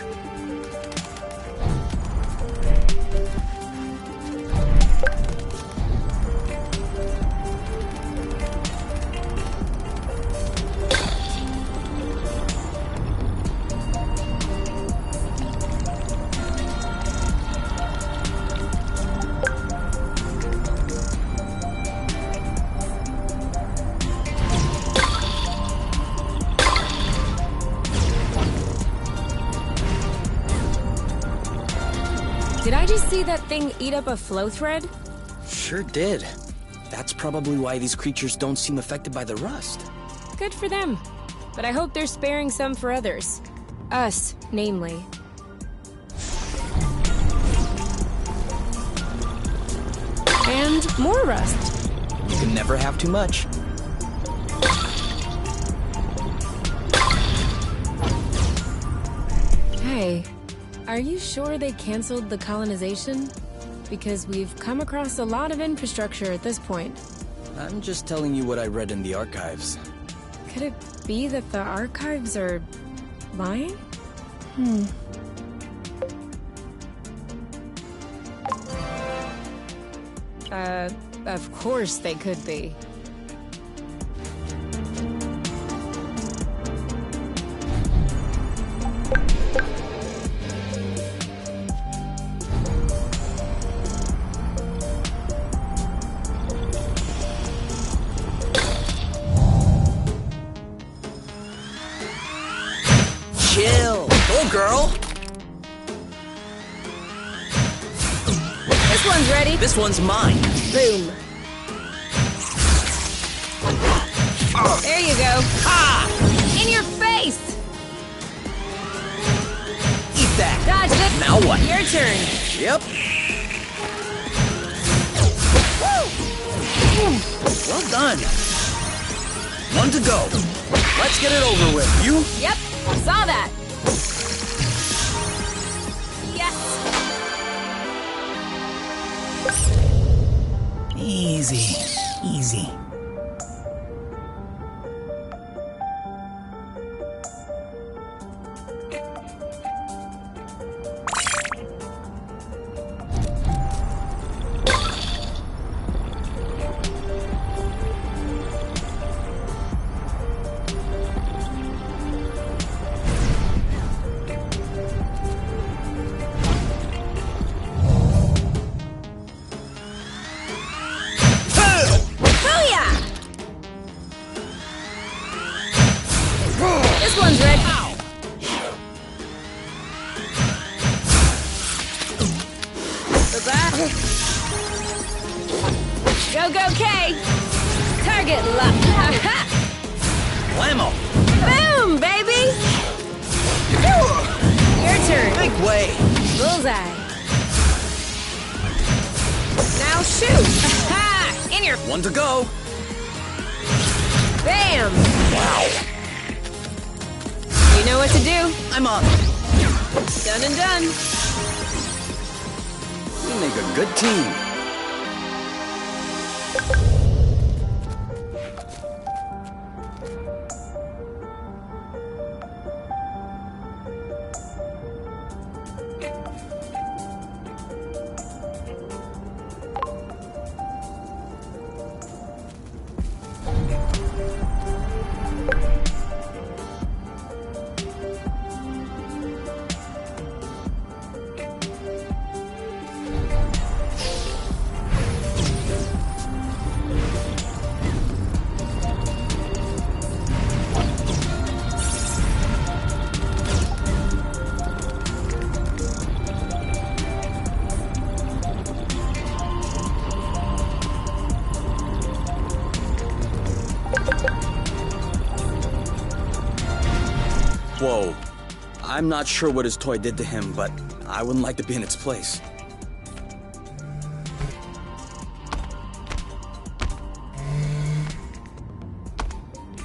Did I just see that thing eat up a flow thread? Sure did. That's probably why these creatures don't seem affected by the rust. Good for them. But I hope they're sparing some for others. Us, namely. And more rust. You can never have too much. Hey, are you sure they canceled the colonization? Because we've come across a lot of infrastructure at this point. I'm just telling you what I read in the archives. Could it be that the archives are lying? Of course they could be. Chill. Go, girl. This one's ready. This one's mine. Boom. There you go. Ha! In your face! Eat that. Dodge it. Now what? Your turn. Yep. Well done. 1 to go. Let's get it over with. You? Yep, saw that. Yes. Easy. Easy. Booyah! This one's red. Bye-bye. Go, go, K! Target locked. Aha! Blammo. Boom, baby! Your turn. Big way. Bullseye. Now shoot! Aha! In your... 1 to go. Bam! Wow. You know what to do. I'm on. Done and done. We make a good team. I'm not sure what his toy did to him, but I wouldn't like to be in its place.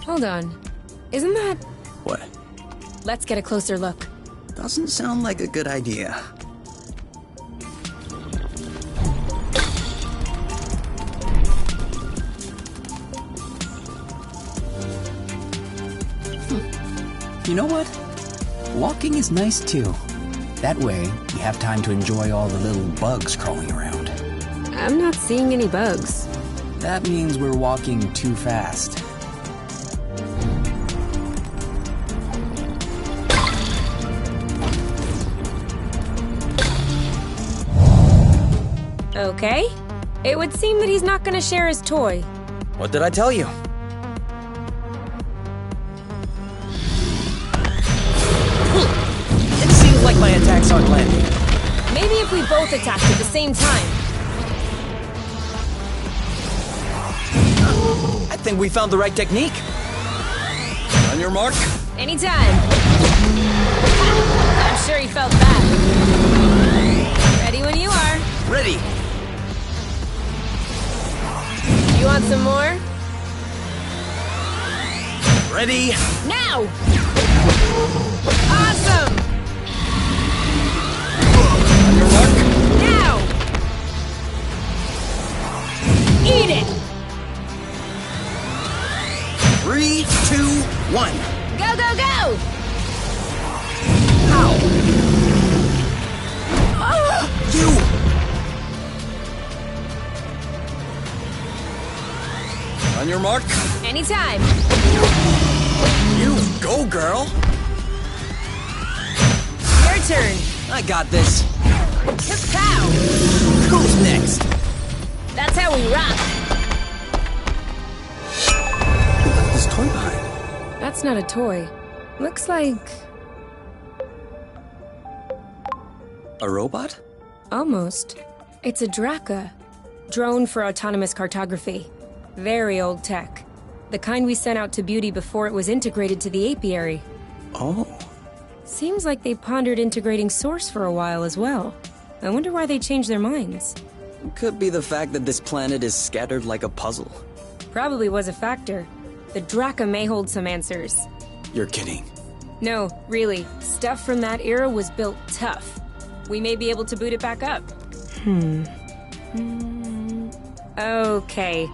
Hold on. Isn't that... What? Let's get a closer look. Doesn't sound like a good idea. You know what? Walking is nice too. That way, you have time to enjoy all the little bugs crawling around. I'm not seeing any bugs. That means we're walking too fast. Okay. It would seem that he's not gonna share his toy. What did I tell you? It seems like my attacks aren't landing. Maybe if we both attacked at the same time. I think we found the right technique. On your mark. Anytime. I'm sure he felt that. Ready when you are. Ready. You want some more? Ready. Now! Awesome! On your mark. Now! Eat it! 3, 2, 1. Go, go, go! Ow! You! On your mark. Anytime. You go, girl. Your turn. I got this. Pow! Who's next? That's how we rock. Who left this toy behind? That's not a toy. Looks like... A robot? almost. It's a Draka. Drone for autonomous cartography. Very old tech. The kind we sent out to Beauty before it was integrated to the apiary. Oh. Seems like they pondered integrating Source for a while as well. I wonder why they changed their minds. Could be the fact that this planet is scattered like a puzzle. Probably was a factor. The Draka may hold some answers. You're kidding. No, really. Stuff from that era was built tough. We may be able to boot it back up. Okay.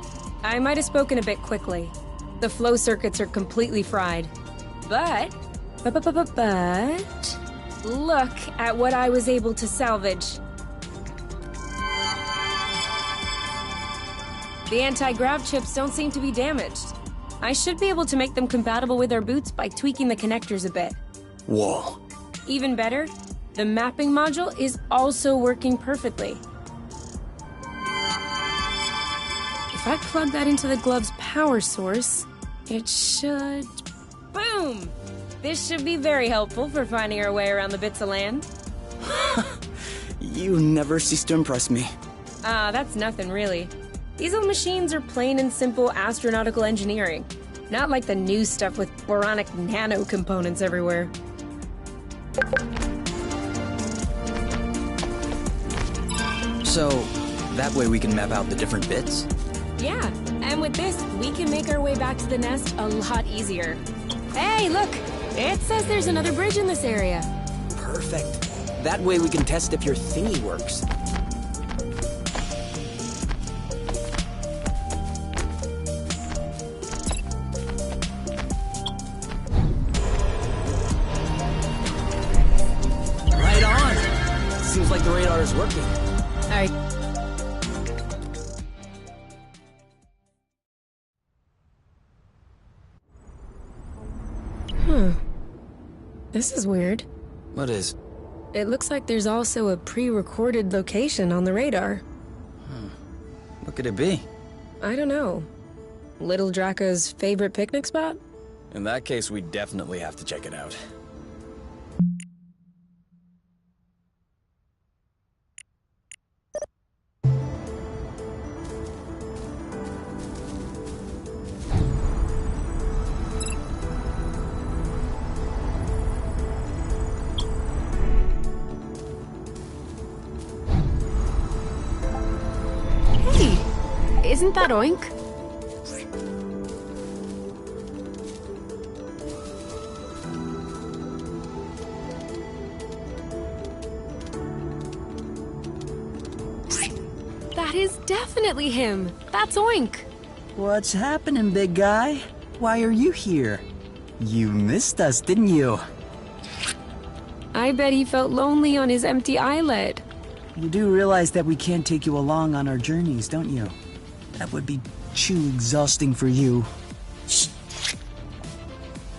I might have spoken a bit quickly. The flow circuits are completely fried. But... look at what I was able to salvage. The anti-grav chips don't seem to be damaged. I should be able to make them compatible with our boots by tweaking the connectors a bit. Whoa. Even better, the mapping module is also working perfectly. If I plug that into the glove's power source, it should... Boom! This should be very helpful for finding our way around the bits of land. You never cease to impress me. That's nothing really. These old machines are plain and simple astronautical engineering. Not like the new stuff with boronic nano components everywhere. So, that way we can map out the different bits? Yeah, and with this, we can make our way back to the nest a lot easier. Hey, look! It says there's another bridge in this area. Perfect. That way we can test if your thingy works. Right on! Seems like the radar is working. All right. This is weird. What is? It looks like there's also a pre-recorded location on the radar. What could it be? I don't know. Little Draka's favorite picnic spot? In that case, we definitely have to check it out. Isn't that Oink? That is definitely him. That's Oink. What's happening, big guy? Why are you here? You missed us, didn't you? I bet he felt lonely on his empty islet. You do realize that we can't take you along on our journeys, don't you? That would be too exhausting for you.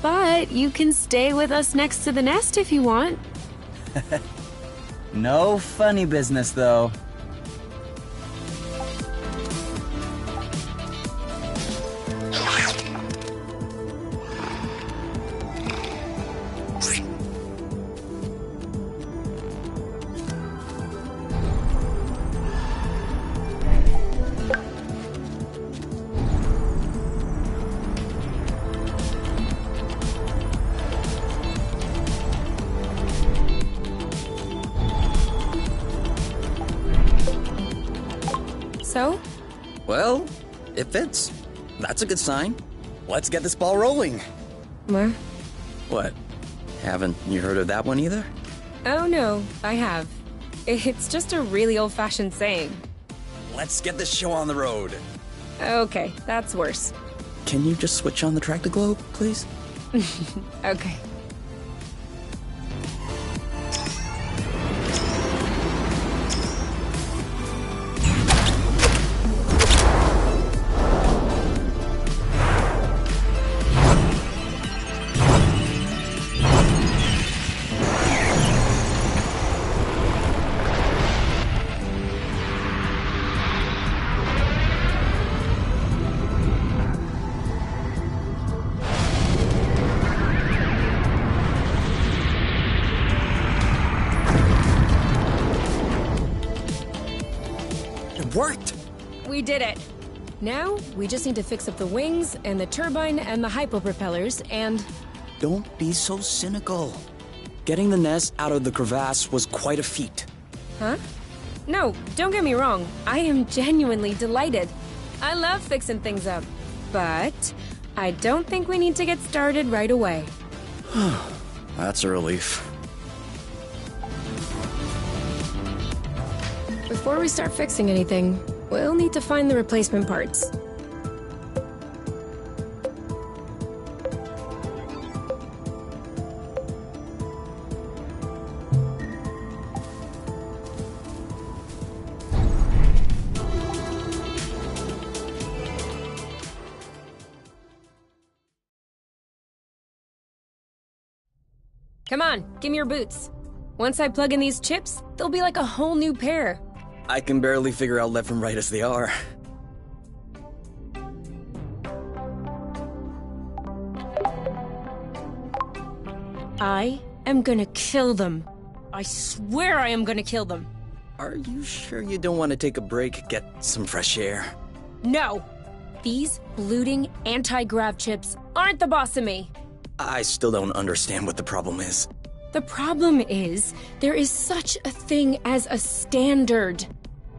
But you can stay with us next to the nest if you want. No funny business, though. So? Well, it fits. That's a good sign. Let's get this ball rolling. What? What? Haven't you heard of that one either? Oh no, I have. It's just a really old-fashioned saying. Let's get this show on the road. Okay, that's worse. Can you just switch on the Tractoglobe, please? Okay. It worked! We did it. Now, we just need to fix up the wings and the turbine and the hypopropellers and... Don't be so cynical. Getting the nest out of the crevasse was quite a feat. Huh? No, don't get me wrong. I am genuinely delighted. I love fixing things up. But I don't think we need to get started right away. That's a relief. Before we start fixing anything, we'll need to find the replacement parts. Come on, give me your boots. Once I plug in these chips, they'll be like a whole new pair. I can barely figure out left from right as they are. I am gonna kill them. I swear I am gonna kill them. Are you sure you don't want to take a break, get some fresh air? No! These bloating anti-grav chips aren't the boss of me. I still don't understand what the problem is. The problem is, there is such a thing as a standard.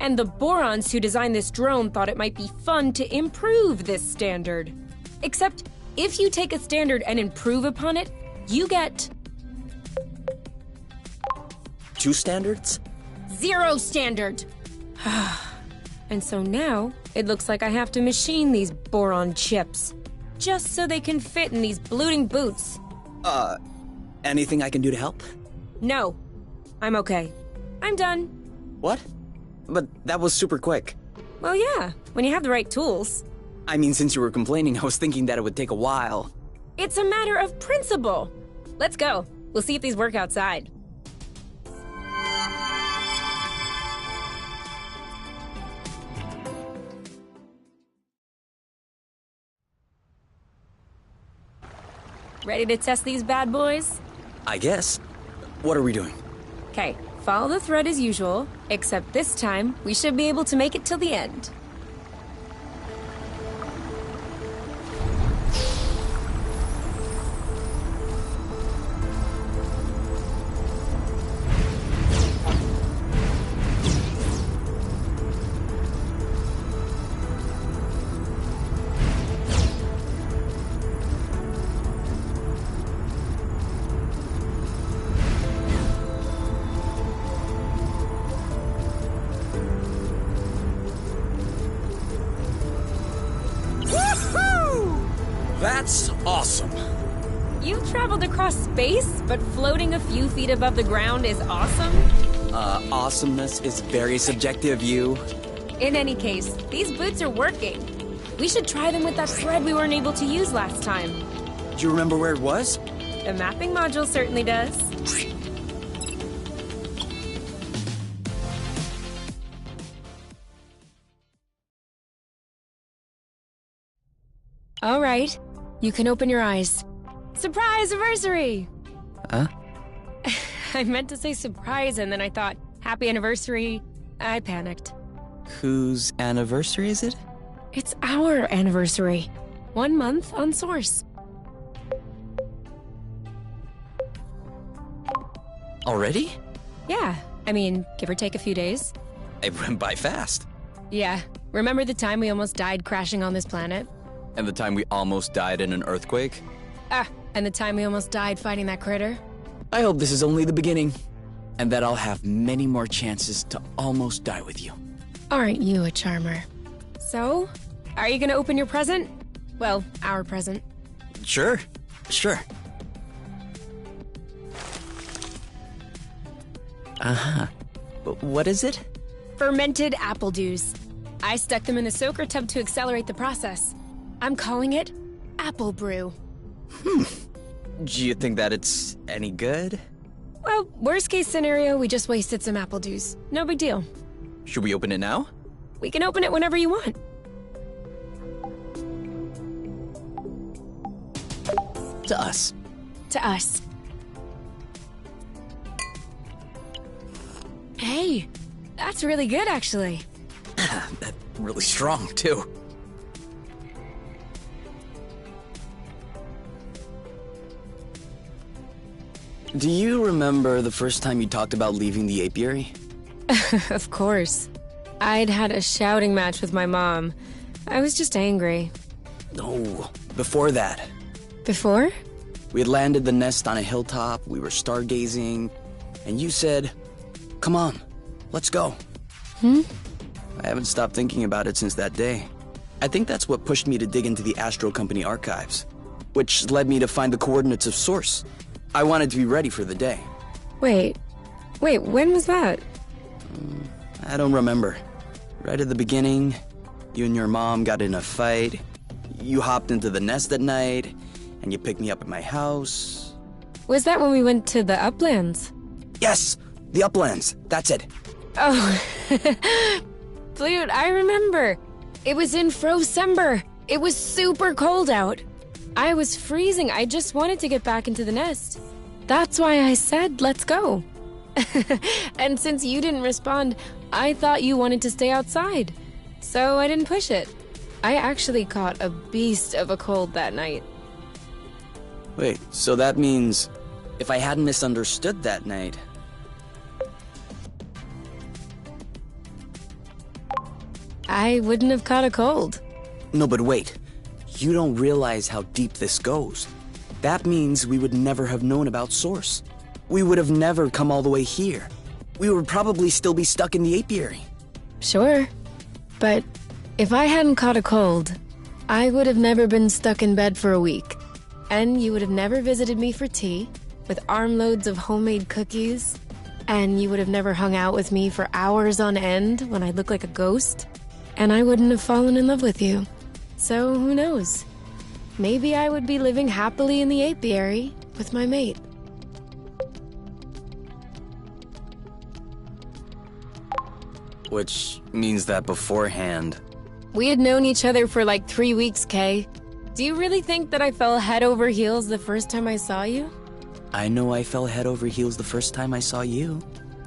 And the Borons who designed this drone thought it might be fun to improve this standard. Except, if you take a standard and improve upon it, you get... 2 standards? 0 standard! And so now, it looks like I have to machine these Boron chips. Just so they can fit in these bloating boots. Anything I can do to help? No. I'm okay. I'm done. What? But that was super quick. Well, yeah, when you have the right tools. I mean, since you were complaining, I was thinking that it would take a while. It's a matter of principle. Let's go. We'll see if these work outside. Ready to test these bad boys? I guess. What are we doing? Okay, follow the thread as usual, except this time we should be able to make it till the end. That's awesome. You've traveled across space, but floating a few feet above the ground is awesome? Awesomeness is very subjective, you. In any case, these boots are working. We should try them with that thread we weren't able to use last time. Do you remember where it was? The mapping module certainly does. All right, you can open your eyes. Surprise anniversary! Huh? I meant to say surprise, and then I thought, happy anniversary. I panicked. Whose anniversary is it? It's our anniversary. 1 month on Source. Already? Yeah, I mean, give or take a few days. It went by fast. Yeah, remember the time we almost died crashing on this planet? And the time we almost died in an earthquake? And the time we almost died fighting that critter? I hope this is only the beginning, and that I'll have many more chances to almost die with you. Aren't you a charmer? So, are you gonna open your present? Well, our present. Sure. Uh-huh. But what is it? Fermented apple dews. I stuck them in the soaker tub to accelerate the process. I'm calling it Apple Brew. Do you think that it's any good? Well, worst case scenario, we just wasted some apple dews. No big deal. Should we open it now? We can open it whenever you want. To us. To us. Hey, that's really good, actually. That's really strong, too. Do you remember the first time you talked about leaving the apiary? Of course. I'd had a shouting match with my mom. I was just angry. No, before that. Before? We had landed the nest on a hilltop, we were stargazing, and you said, "Come on, let's go." I haven't stopped thinking about it since that day. I think that's what pushed me to dig into the Astro Company archives, which led me to find the coordinates of Source. I wanted to be ready for the day. Wait, when was that? I don't remember. Right at the beginning, you and your mom got in a fight. You hopped into the nest at night, and you picked me up at my house. Was that when we went to the Uplands? Yes, the Uplands. That's it. Oh, Flute, I remember. It was in Frocember. It was super cold out. I was freezing. I just wanted to get back into the nest. That's why I said, let's go. And since you didn't respond, I thought you wanted to stay outside. So I didn't push it. I actually caught a beast of a cold that night. Wait, so that means if I hadn't misunderstood that night... I wouldn't have caught a cold. No, but wait. You don't realize how deep this goes. That means we would never have known about Source. We would have never come all the way here. We would probably still be stuck in the apiary. Sure. But if I hadn't caught a cold, I would have never been stuck in bed for a week. And you would have never visited me for tea, with armloads of homemade cookies. And you would have never hung out with me for hours on end when I looked like a ghost. And I wouldn't have fallen in love with you. So who knows? Maybe I would be living happily in the apiary with my mate. Which means that beforehand... We had known each other for like 3 weeks, Kay. Do you really think that I fell head over heels the first time I saw you? I know I fell head over heels the first time I saw you.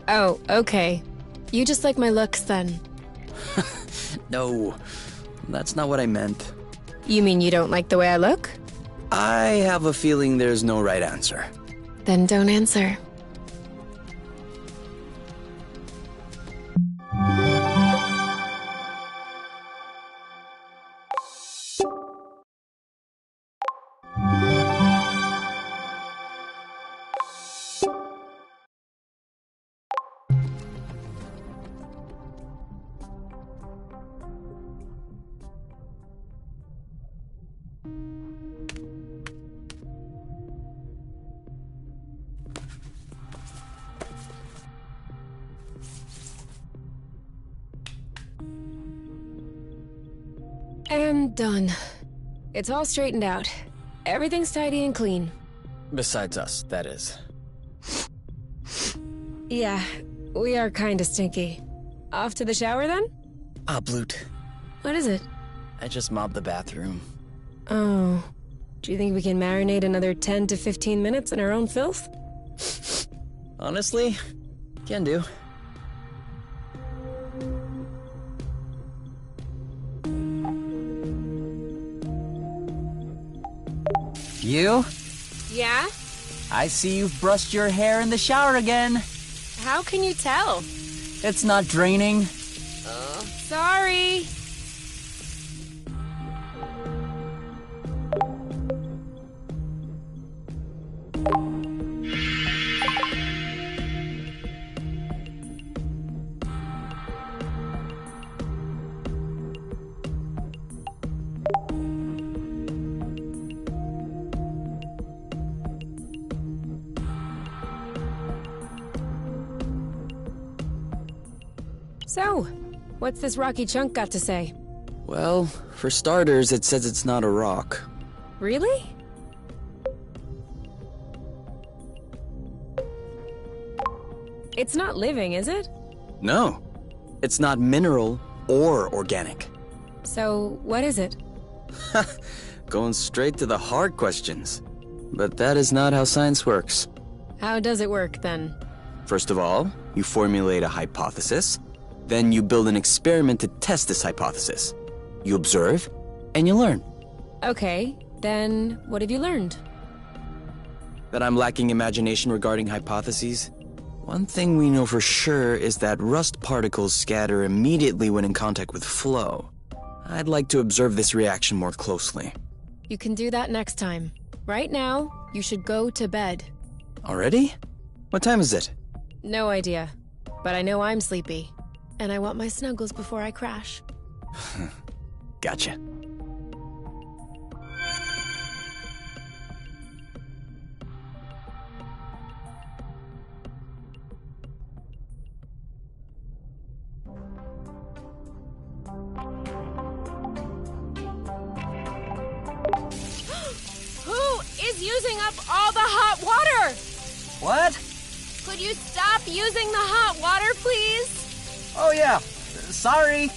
Oh, okay. You just like my looks then. No, that's not what I meant. You mean you don't like the way I look? I have a feeling there's no right answer. Then don't answer. And done. It's all straightened out. Everything's tidy and clean. Besides us, that is. Yeah, we are kinda stinky. Off to the shower then? Ah, Blut. What is it? I just mobbed the bathroom. Oh. Do you think we can marinate another 10 to 15 minutes in our own filth? Honestly, can do. You? Yeah? I see you've brushed your hair in the shower again. How can you tell? It's not draining. Sorry. So, what's this rocky chunk got to say? Well, for starters, it says it's not a rock. Really? It's not living, is it? No. It's not mineral or organic. So, what is it? Going straight to the hard questions. But that is not how science works. How does it work, then? First of all, you formulate a hypothesis. Then you build an experiment to test this hypothesis. You observe, and you learn. Okay, then what have you learned? That I'm lacking imagination regarding hypotheses? One thing we know for sure is that rust particles scatter immediately when in contact with flow. I'd like to observe this reaction more closely. You can do that next time. Right now, you should go to bed. Already? What time is it? No idea. But I know I'm sleepy. And I want my snuggles before I crash. Gotcha. Who is using up all the hot water? What? Could you stop using the hot water, please? Oh yeah. Sorry.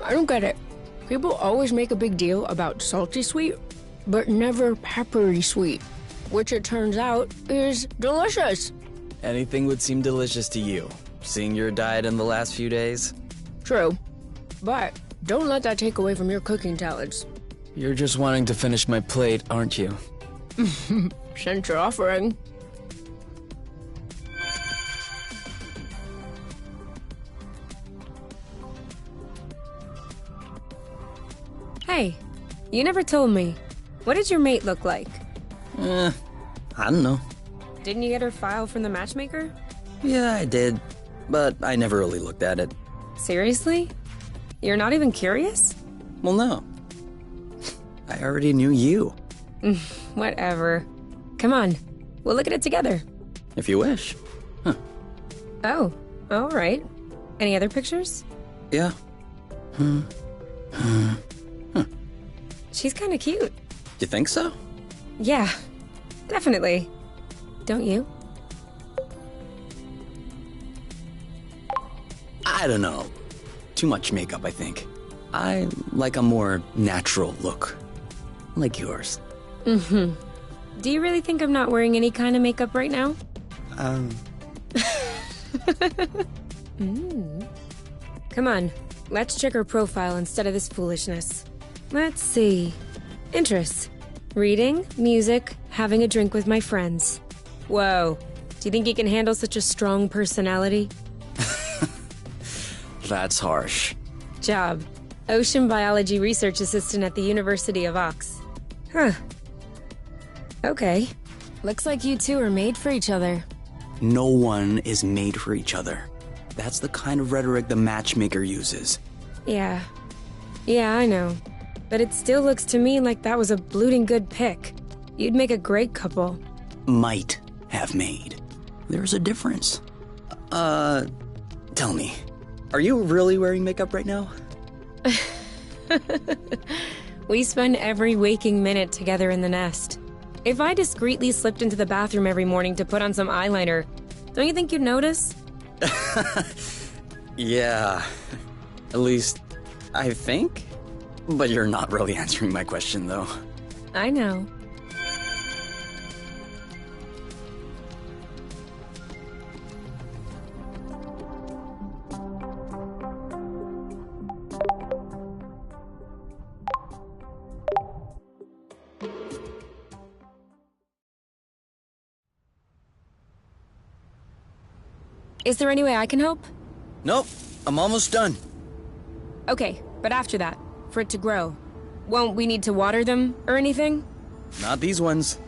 I don't get it. People always make a big deal about salty sweet, but never peppery sweet, which it turns out is delicious. Anything would seem delicious to you, seeing your diet in the last few days. True. But don't let that take away from your cooking talents. You're just wanting to finish my plate, aren't you? Since you're offering. Hey, you never told me. What did your mate look like? I don't know. Didn't you get her file from the matchmaker? Yeah, I did, but I never really looked at it. Seriously? You're not even curious? Well, no. I already knew you, Whatever. Come on, we'll look at it together. if you wish. Oh, all right. Any other pictures? Yeah. She's kind of cute. You think so? Yeah, definitely. Don't you? I don't know. Too much makeup, I think. I like a more natural look. Like yours. Do you really think I'm not wearing any kind of makeup right now? Come on, let's check her profile instead of this foolishness. Let's see. Interests. Reading, music, having a drink with my friends. Whoa. Do you think you can handle such a strong personality? That's harsh. Job. Ocean biology research assistant at the University of Ox. Huh. Okay. Looks like you two are made for each other. No one is made for each other. That's the kind of rhetoric the matchmaker uses. Yeah. Yeah, I know. But it still looks to me like that was a blooting good pick. You'd make a great couple. Might have made. There's a difference. Tell me, are you really wearing makeup right now? We spend every waking minute together in the nest. If I discreetly slipped into the bathroom every morning to put on some eyeliner, don't you think you'd notice? Yeah. At least, I think? But you're not really answering my question, though. I know. Is there any way I can help? Nope, I'm almost done. Okay, but after that, for it to grow, won't we need to water them or anything? Not these ones.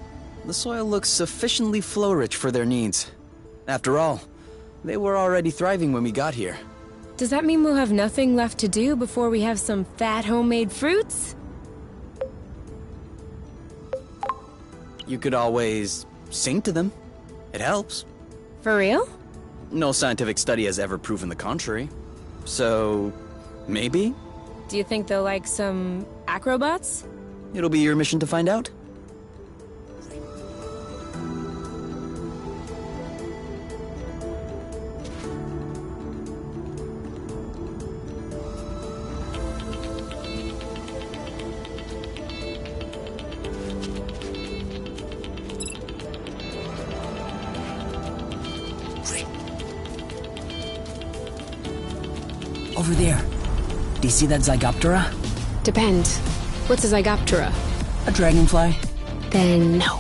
The soil looks sufficiently flow-rich for their needs. After all, they were already thriving when we got here. Does that mean we'll have nothing left to do before we have some fat homemade fruits? You could always sing to them. It helps. For real? No scientific study has ever proven the contrary. So, maybe? Do you think they'll like some acrobats? It'll be your mission to find out. Over there. Do you see that Zygoptera? Depends. What's a Zygoptera? A dragonfly? Then no.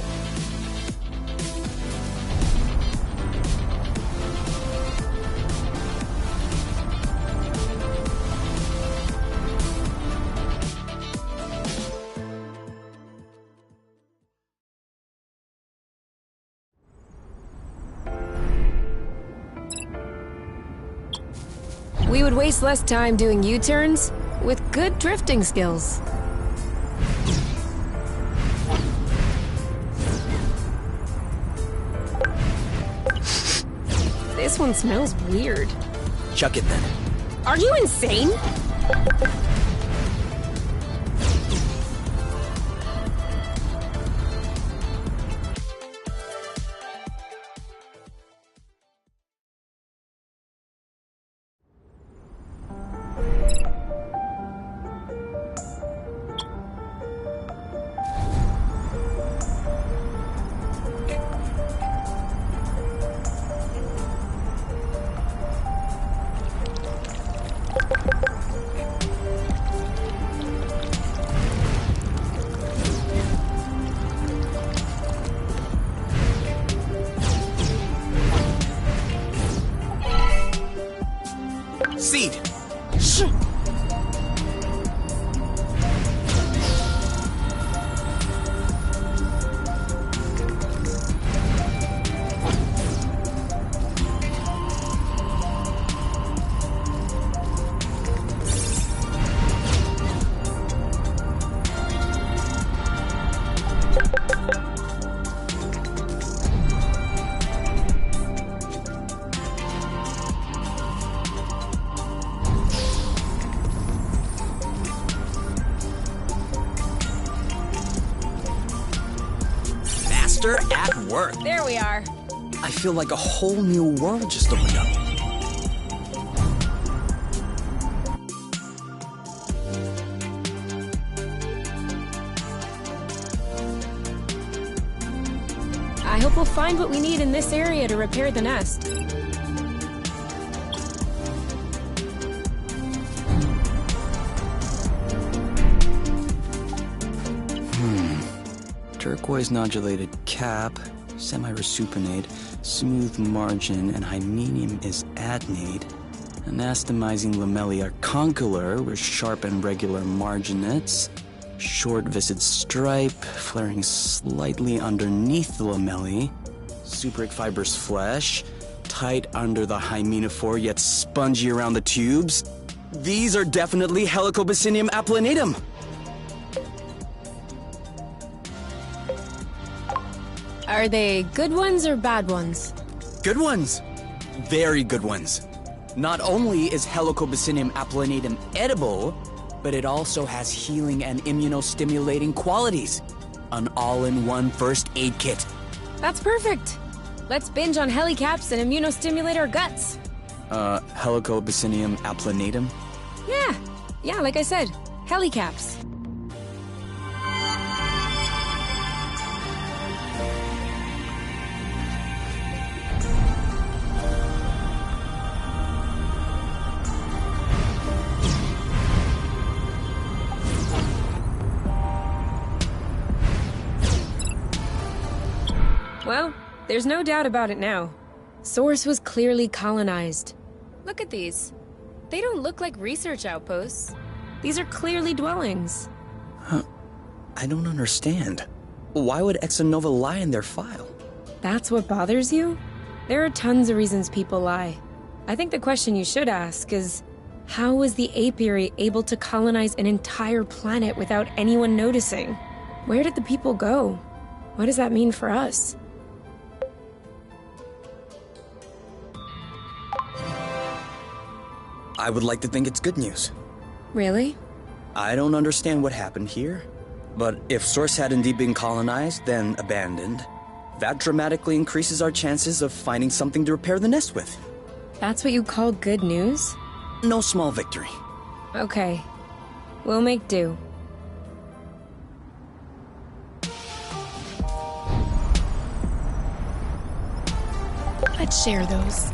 We would waste less time doing U-turns with good drifting skills. This one smells weird. Chuck it then. Are you insane? Master at work. There we are. I feel like a whole new world just opened up. I hope we'll find what we need in this area to repair the nest. Turquoise nodulated cap, semi-resupinate, smooth margin, and hymenium is adnate. Anastomizing lamellae are condylar with sharp and regular marginates. Short viscid stripe, flaring slightly underneath the lamellae. Supric fibrous flesh, tight under the hymenophore yet spongy around the tubes. These are definitely Helicobacinium aplanatum. Are they good ones or bad ones? Good ones. Very good ones. Not only is Helicobacinium aplanatum edible, but it also has healing and immunostimulating qualities. An all-in-one first aid kit. That's perfect. Let's binge on helicaps and immunostimulate our guts. Helicobacinium aplanatum? Yeah, like I said, helicaps. Well, there's no doubt about it now. Source was clearly colonized. Look at these. They don't look like research outposts. These are clearly dwellings. I don't understand. Why would Exonova lie in their file? That's what bothers you? There are tons of reasons people lie. I think the question you should ask is, how was the apiary able to colonize an entire planet without anyone noticing? Where did the people go? What does that mean for us? I would like to think it's good news. Really? I don't understand what happened here, but if Source had indeed been colonized, then abandoned, that dramatically increases our chances of finding something to repair the nest with. That's what you call good news? No small victory. Okay. We'll make do. Let's share those.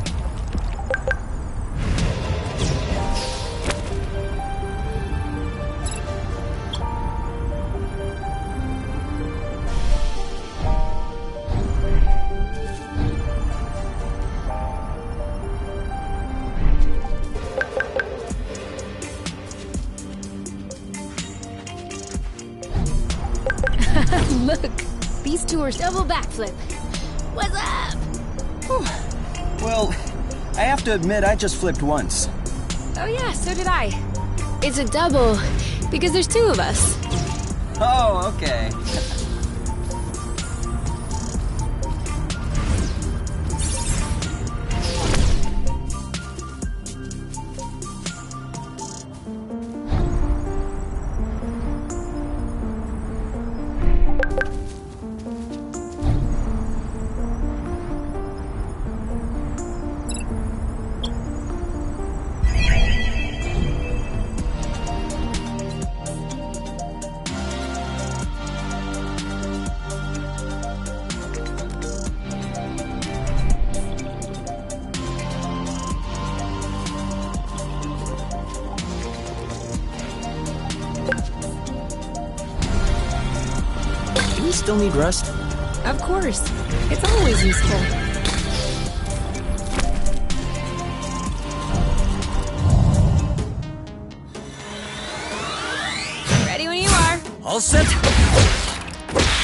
Look, these two are double backflip. What's up? Well, I have to admit I just flipped once. Oh yeah, so did I. It's a double, because there's two of us. Oh, okay. Do we still need rest? Of course. It's always useful. Ready when you are. All set?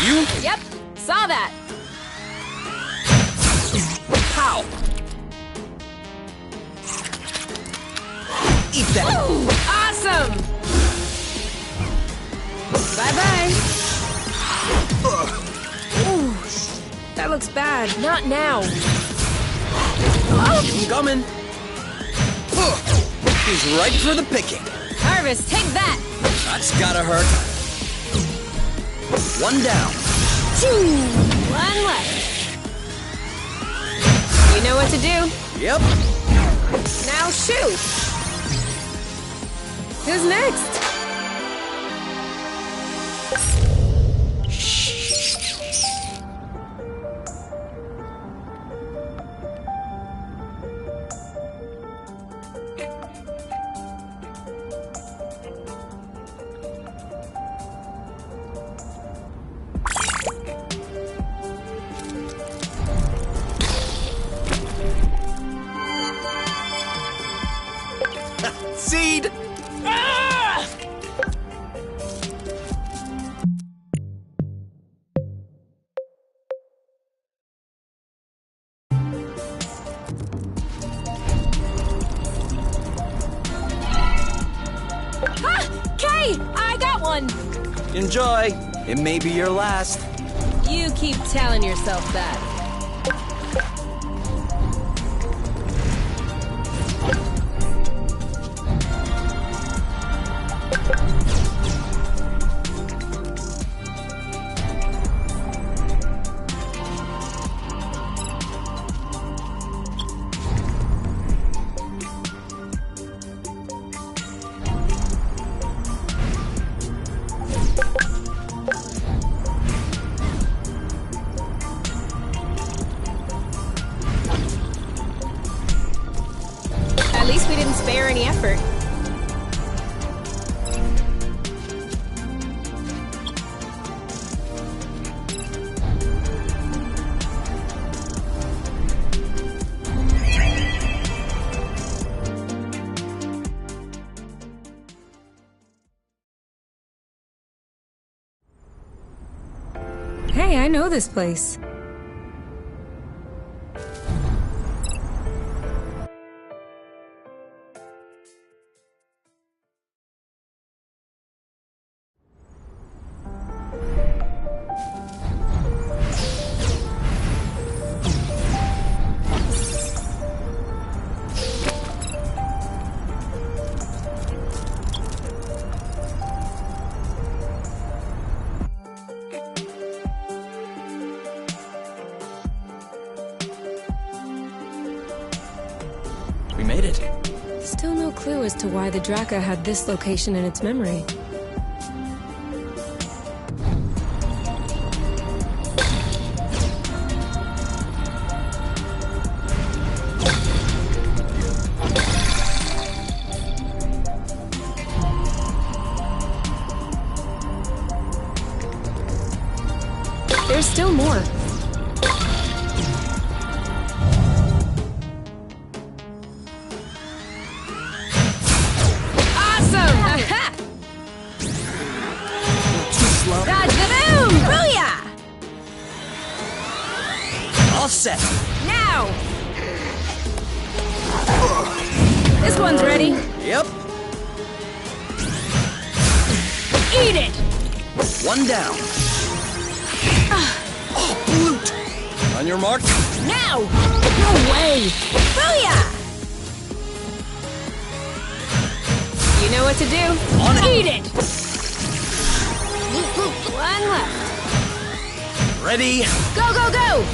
You? Yep, saw that. Pow! Eat that! Ooh, awesome! Bye-bye. Ooh, that looks bad. Not now. Keep 'em coming! He's right for the picking. Harvest, take that! That's gotta hurt. One down. One left. You know what to do. Yep. Now shoot! Who's next? Seed! Kay! I got one! Enjoy. It may be your last. You keep telling yourself that. At least we didn't spare any effort. Hey, I know this place. We made it. Still no clue as to why the Draka had this location in its memory. There's still more. Awesome! Aha! Too slow. Dodge the boom! Booyah! All set. Now! This one's ready. Yep. Eat it! One down. Oh, blute! On your mark. Now! No way! Booyah! You know what to do. On it. Eat it! One left. Ready. Go, go, go!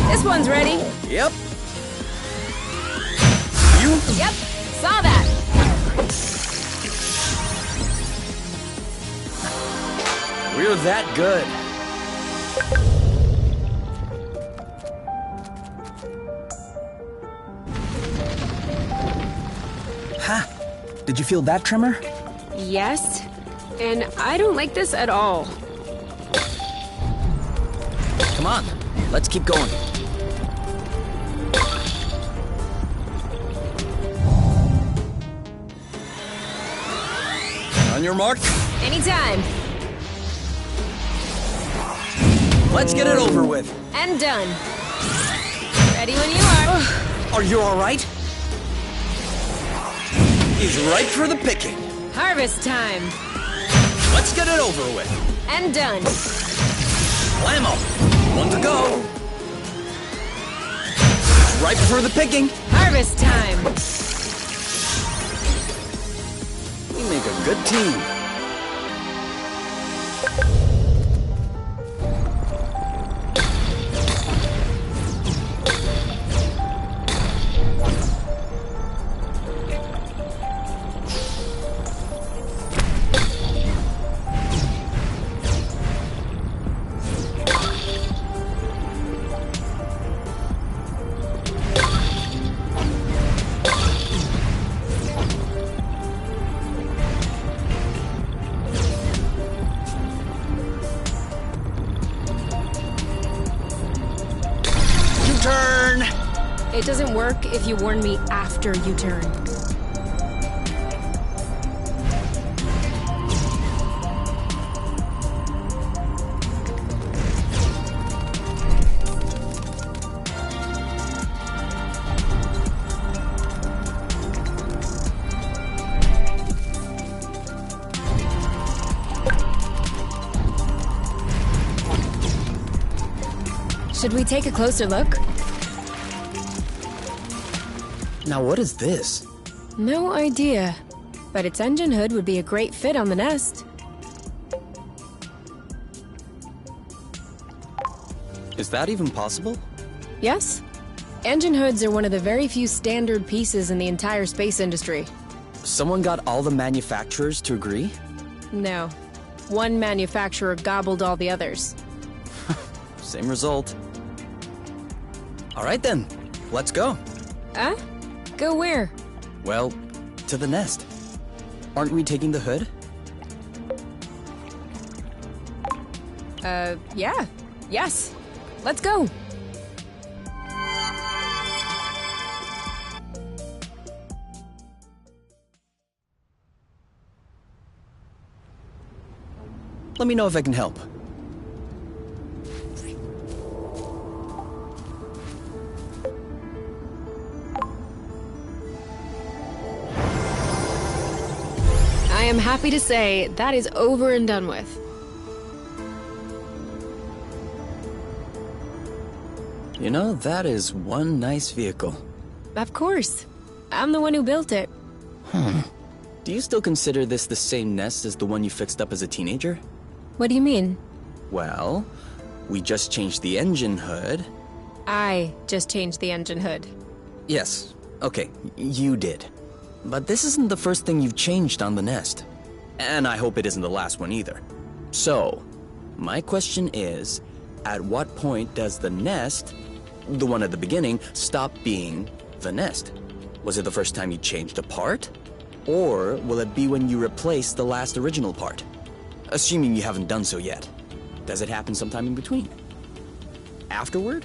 This one's ready. Yep. You? Yep, saw that. We're that good. Ha! Did you feel that tremor? Yes, and I don't like this at all. Come on. Let's keep going. On your mark. Anytime. Let's get it over with. And done. Ready when you are. Are you all right? He's ripe for the picking. Harvest time. Let's get it over with. And done. Blammo. One to go. Ripe for the picking. Harvest time. We make a good team. It doesn't work if you warn me after you turn. Should we take a closer look? Now what is this? No idea, but its engine hood would be a great fit on the nest. Is that even possible? Yes? Engine hoods are one of the very few standard pieces in the entire space industry. Someone got all the manufacturers to agree? No. One manufacturer gobbled all the others. Same result. All right then, let's go. Huh? Go where? Well, to the nest. Aren't we taking the hood? Yeah. Yes. Let's go. Let me know if I can help. I am happy to say that is over and done with. You know, that is one nice vehicle. Of course. I'm the one who built it. Do you still consider this the same nest as the one you fixed up as a teenager? What do you mean? Well, we just changed the engine hood. I just changed the engine hood. Yes, okay, you did. But this isn't the first thing you've changed on the nest. And I hope it isn't the last one either. So, my question is, at what point does the nest, the one at the beginning, stop being the nest? Was it the first time you changed a part? Or will it be when you replace the last original part? Assuming you haven't done so yet. Does it happen sometime in between? Afterward?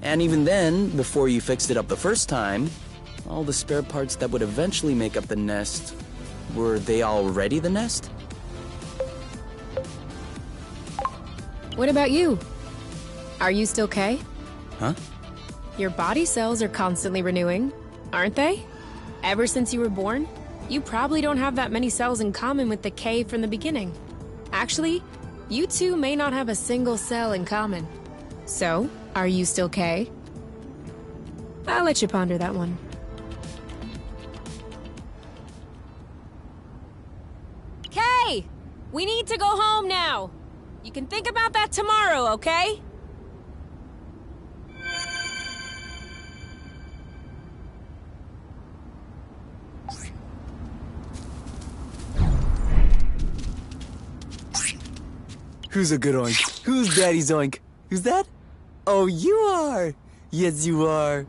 And even then, before you fixed it up the first time, all the spare parts that would eventually make up the nest, were they already the nest? What about you? Are you still K? Huh? Your body cells are constantly renewing, aren't they? Ever since you were born, you probably don't have that many cells in common with the K from the beginning. Actually, you two may not have a single cell in common. So, are you still K? I'll let you ponder that one. K! We need to go home now! You can think about that tomorrow, okay? Who's a good oink? Who's daddy's oink? Who's that? Oh, you are! Yes, you are.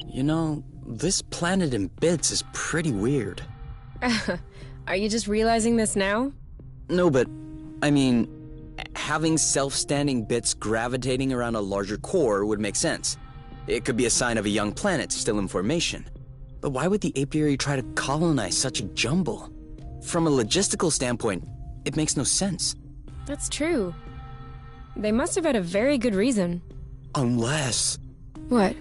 You know, this planet in bits is pretty weird. Are you just realizing this now? No, but, I mean, having self-standing bits gravitating around a larger core would make sense. It could be a sign of a young planet still in formation. But why would the apiary try to colonize such a jumble? From a logistical standpoint, it makes no sense. That's true. They must have had a very good reason. Unless What?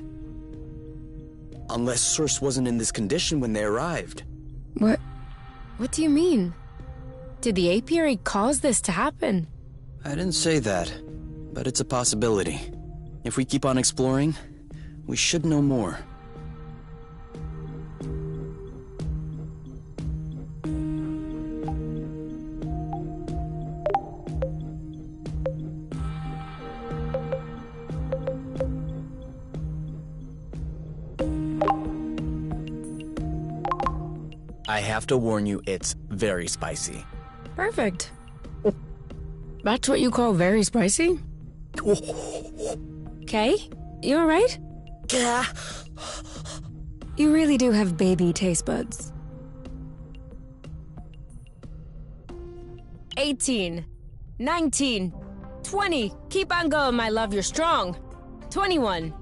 Source wasn't in this condition when they arrived. What do you mean? Did the apiary cause this to happen? I didn't say that, but it's a possibility. If we keep on exploring, we should know more. I have to warn you, it's very spicy. Perfect. That's what you call very spicy? Okay, you alright? Gah. You really do have baby taste buds. 18, 19, 20. Keep on going, my love, you're strong. 21,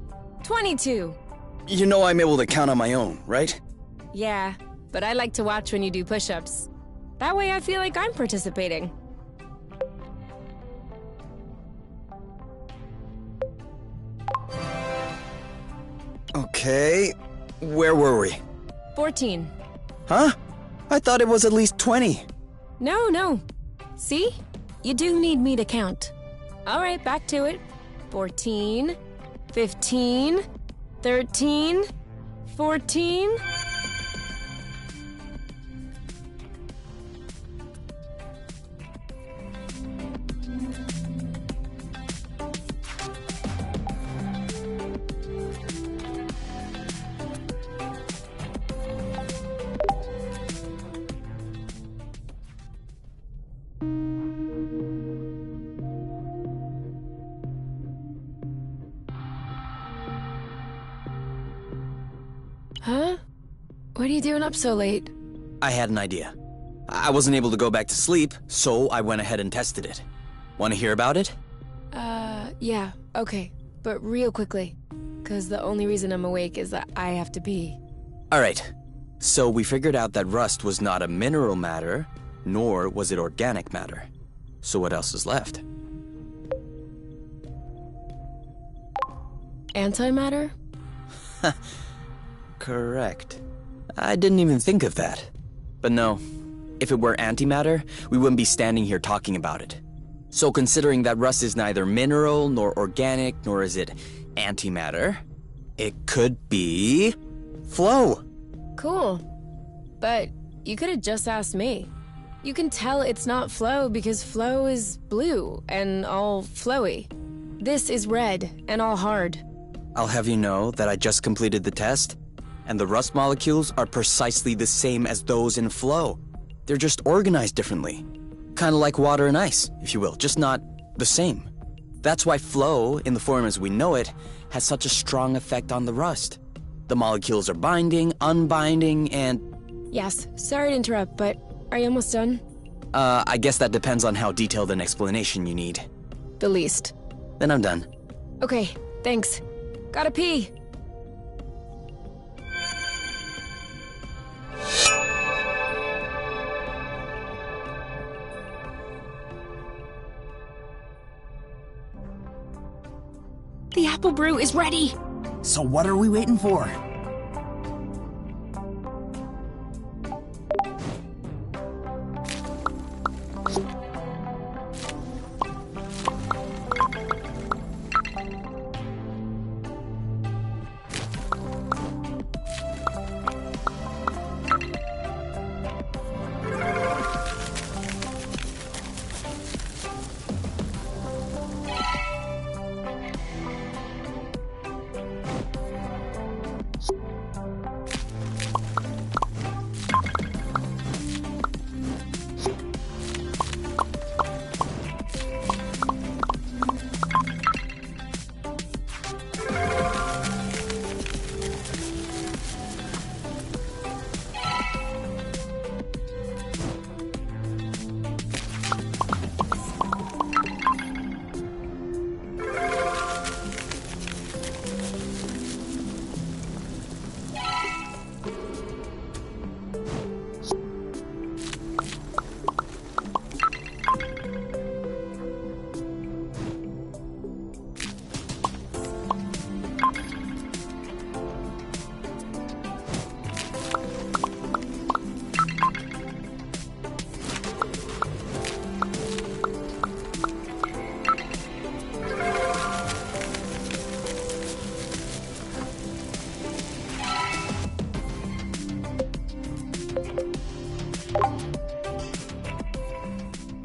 22. You know I'm able to count on my own, right? Yeah, but I like to watch when you do push-ups. That way I feel like I'm participating. Okay, where were we? 14. Huh? I thought it was at least 20. No. See? You do need me to count. All right, back to it. 14, 15, 13, 14. Huh? What are you doing up so late? I had an idea. I wasn't able to go back to sleep, so I went ahead and tested it. Want to hear about it? Yeah, okay. But real quickly. 'Cause the only reason I'm awake is that I have to pee. Alright, so we figured out that rust was not a mineral matter, nor was it organic matter. So what else is left? Antimatter? Correct. I didn't even think of that. But no, if it were antimatter, we wouldn't be standing here talking about it. So considering that rust is neither mineral nor organic, nor is it antimatter, it could be flow. Cool. But you could have just asked me. You can tell it's not flow because flow is blue and all flowy. This is red and all hard. I'll have you know that I just completed the test, and the rust molecules are precisely the same as those in flow. They're just organized differently. Kind of like water and ice, if you will, just not the same. That's why flow, in the form as we know it, has such a strong effect on the rust. The molecules are binding, unbinding, and... Yes, sorry to interrupt, but are you almost done? I guess that depends on how detailed an explanation you need. The least. Then I'm done. Okay, thanks. Gotta pee. The apple brew is ready! So what are we waiting for?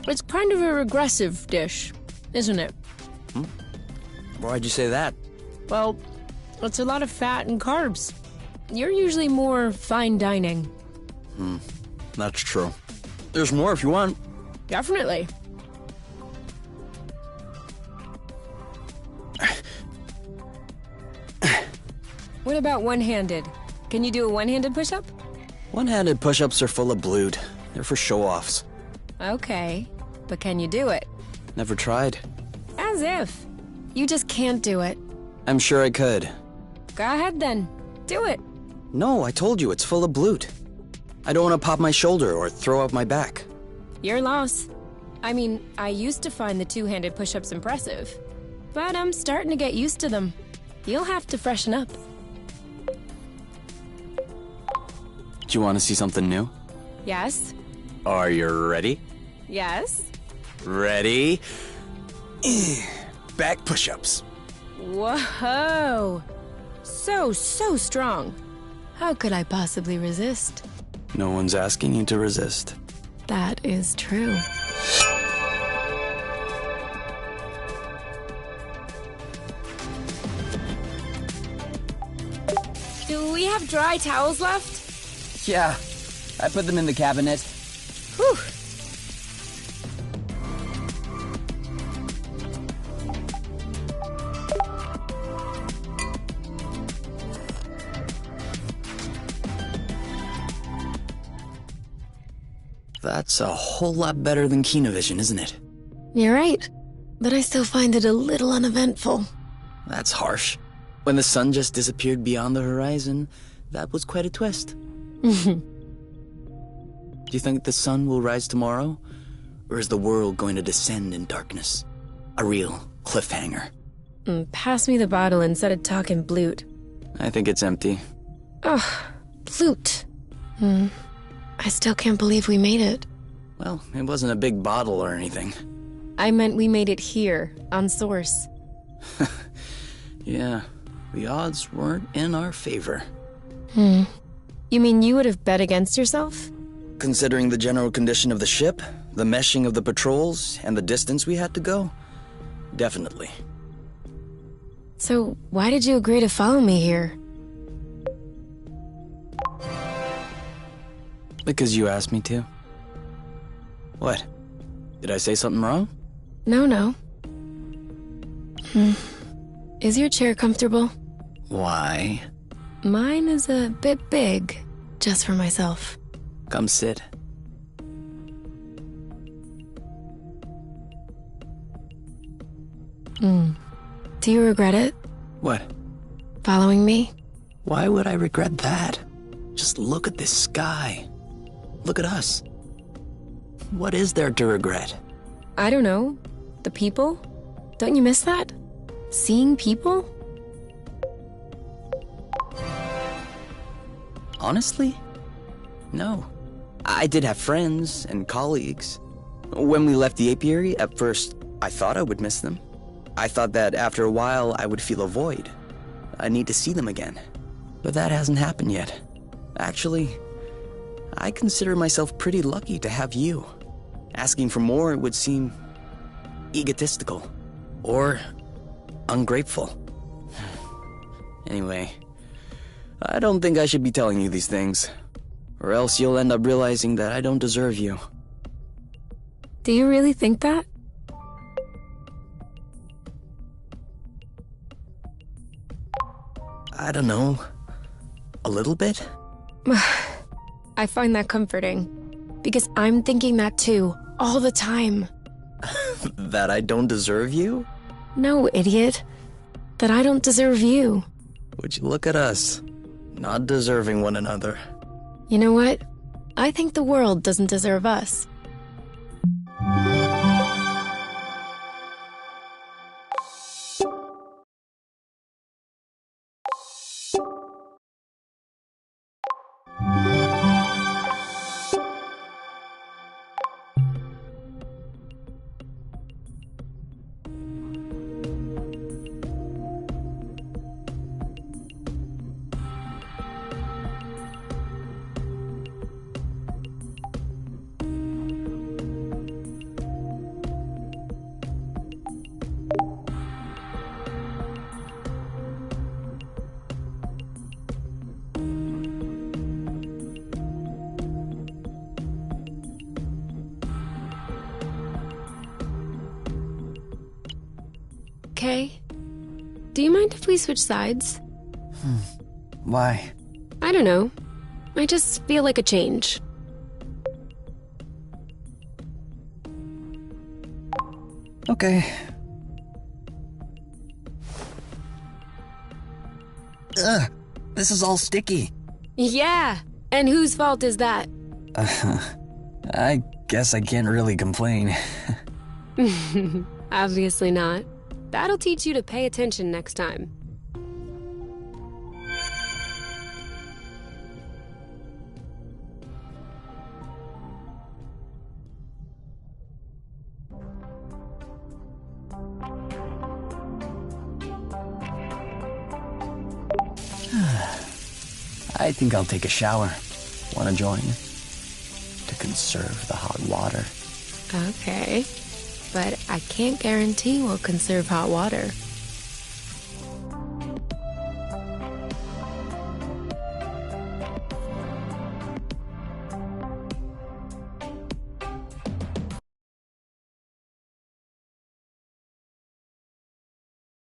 It's kind of a regressive dish, isn't it? Why'd you say that? Well, it's a lot of fat and carbs. You're usually more fine dining. That's true. There's more if you want. Definitely. What about one-handed? Can you do a one-handed push-up? One-handed push-ups are full of blood. They're for show-offs. Okay, but can you do it? Never tried. As if. You just can't do it. I'm sure I could. Go ahead then. Do it. No, I told you, it's full of blood. I don't want to pop my shoulder or throw up my back. Your loss. I mean, I used to find the two-handed push-ups impressive, but I'm starting to get used to them. You'll have to freshen up. Do you want to see something new? Yes? Are you ready? Yes? Ready? Back push-ups. Whoa! So strong. How could I possibly resist? No one's asking you to resist. That is true. Do we have dry towels left? Yeah, I put them in the cabinet. Whew. That's a whole lot better than Kinovision, isn't it? You're right, but I still find it a little uneventful. That's harsh. When the sun just disappeared beyond the horizon, that was quite a twist. Do you think the sun will rise tomorrow? Or is the world going to descend in darkness? A real cliffhanger. Pass me the bottle instead of talking blute. I think it's empty. Ugh, blute. I still can't believe we made it. Well, it wasn't a big bottle or anything. I meant we made it here, on Source. Yeah, the odds weren't in our favor. You mean you would have bet against yourself? Considering the general condition of the ship, the meshing of the patrols, and the distance we had to go, definitely. So why did you agree to follow me here? Because you asked me to. What? Did I say something wrong? No. Is your chair comfortable? Why? Mine is a bit big, just for myself. Come sit. Do you regret it? What? Following me? Why would I regret that? Just look at this sky. Look at us. What is there to regret? I don't know. The people? Don't you miss that? Seeing people? Honestly? No. I did have friends and colleagues. When we left the apiary, at first, I thought I would miss them. I thought that after a while, I would feel a void. I need to see them again. But that hasn't happened yet. Actually, I consider myself pretty lucky to have you. Asking for more would seem egotistical or ungrateful. Anyway, I don't think I should be telling you these things, or else you'll end up realizing that I don't deserve you. Do you really think that? I don't know. A little bit? I find that comforting. Because I'm thinking that too, all the time. That I don't deserve you? No, idiot. That I don't deserve you. Would you look at us, not deserving one another. You know what? I think the world doesn't deserve us. Okay. Do you mind if we switch sides? Why? I don't know. I just feel like a change. Okay. Ugh, this is all sticky. Yeah, and whose fault is that? I guess I can't really complain. Obviously not. That'll teach you to pay attention next time. I think I'll take a shower. Wanna join? To conserve the hot water. Okay. But I can't guarantee we'll conserve hot water.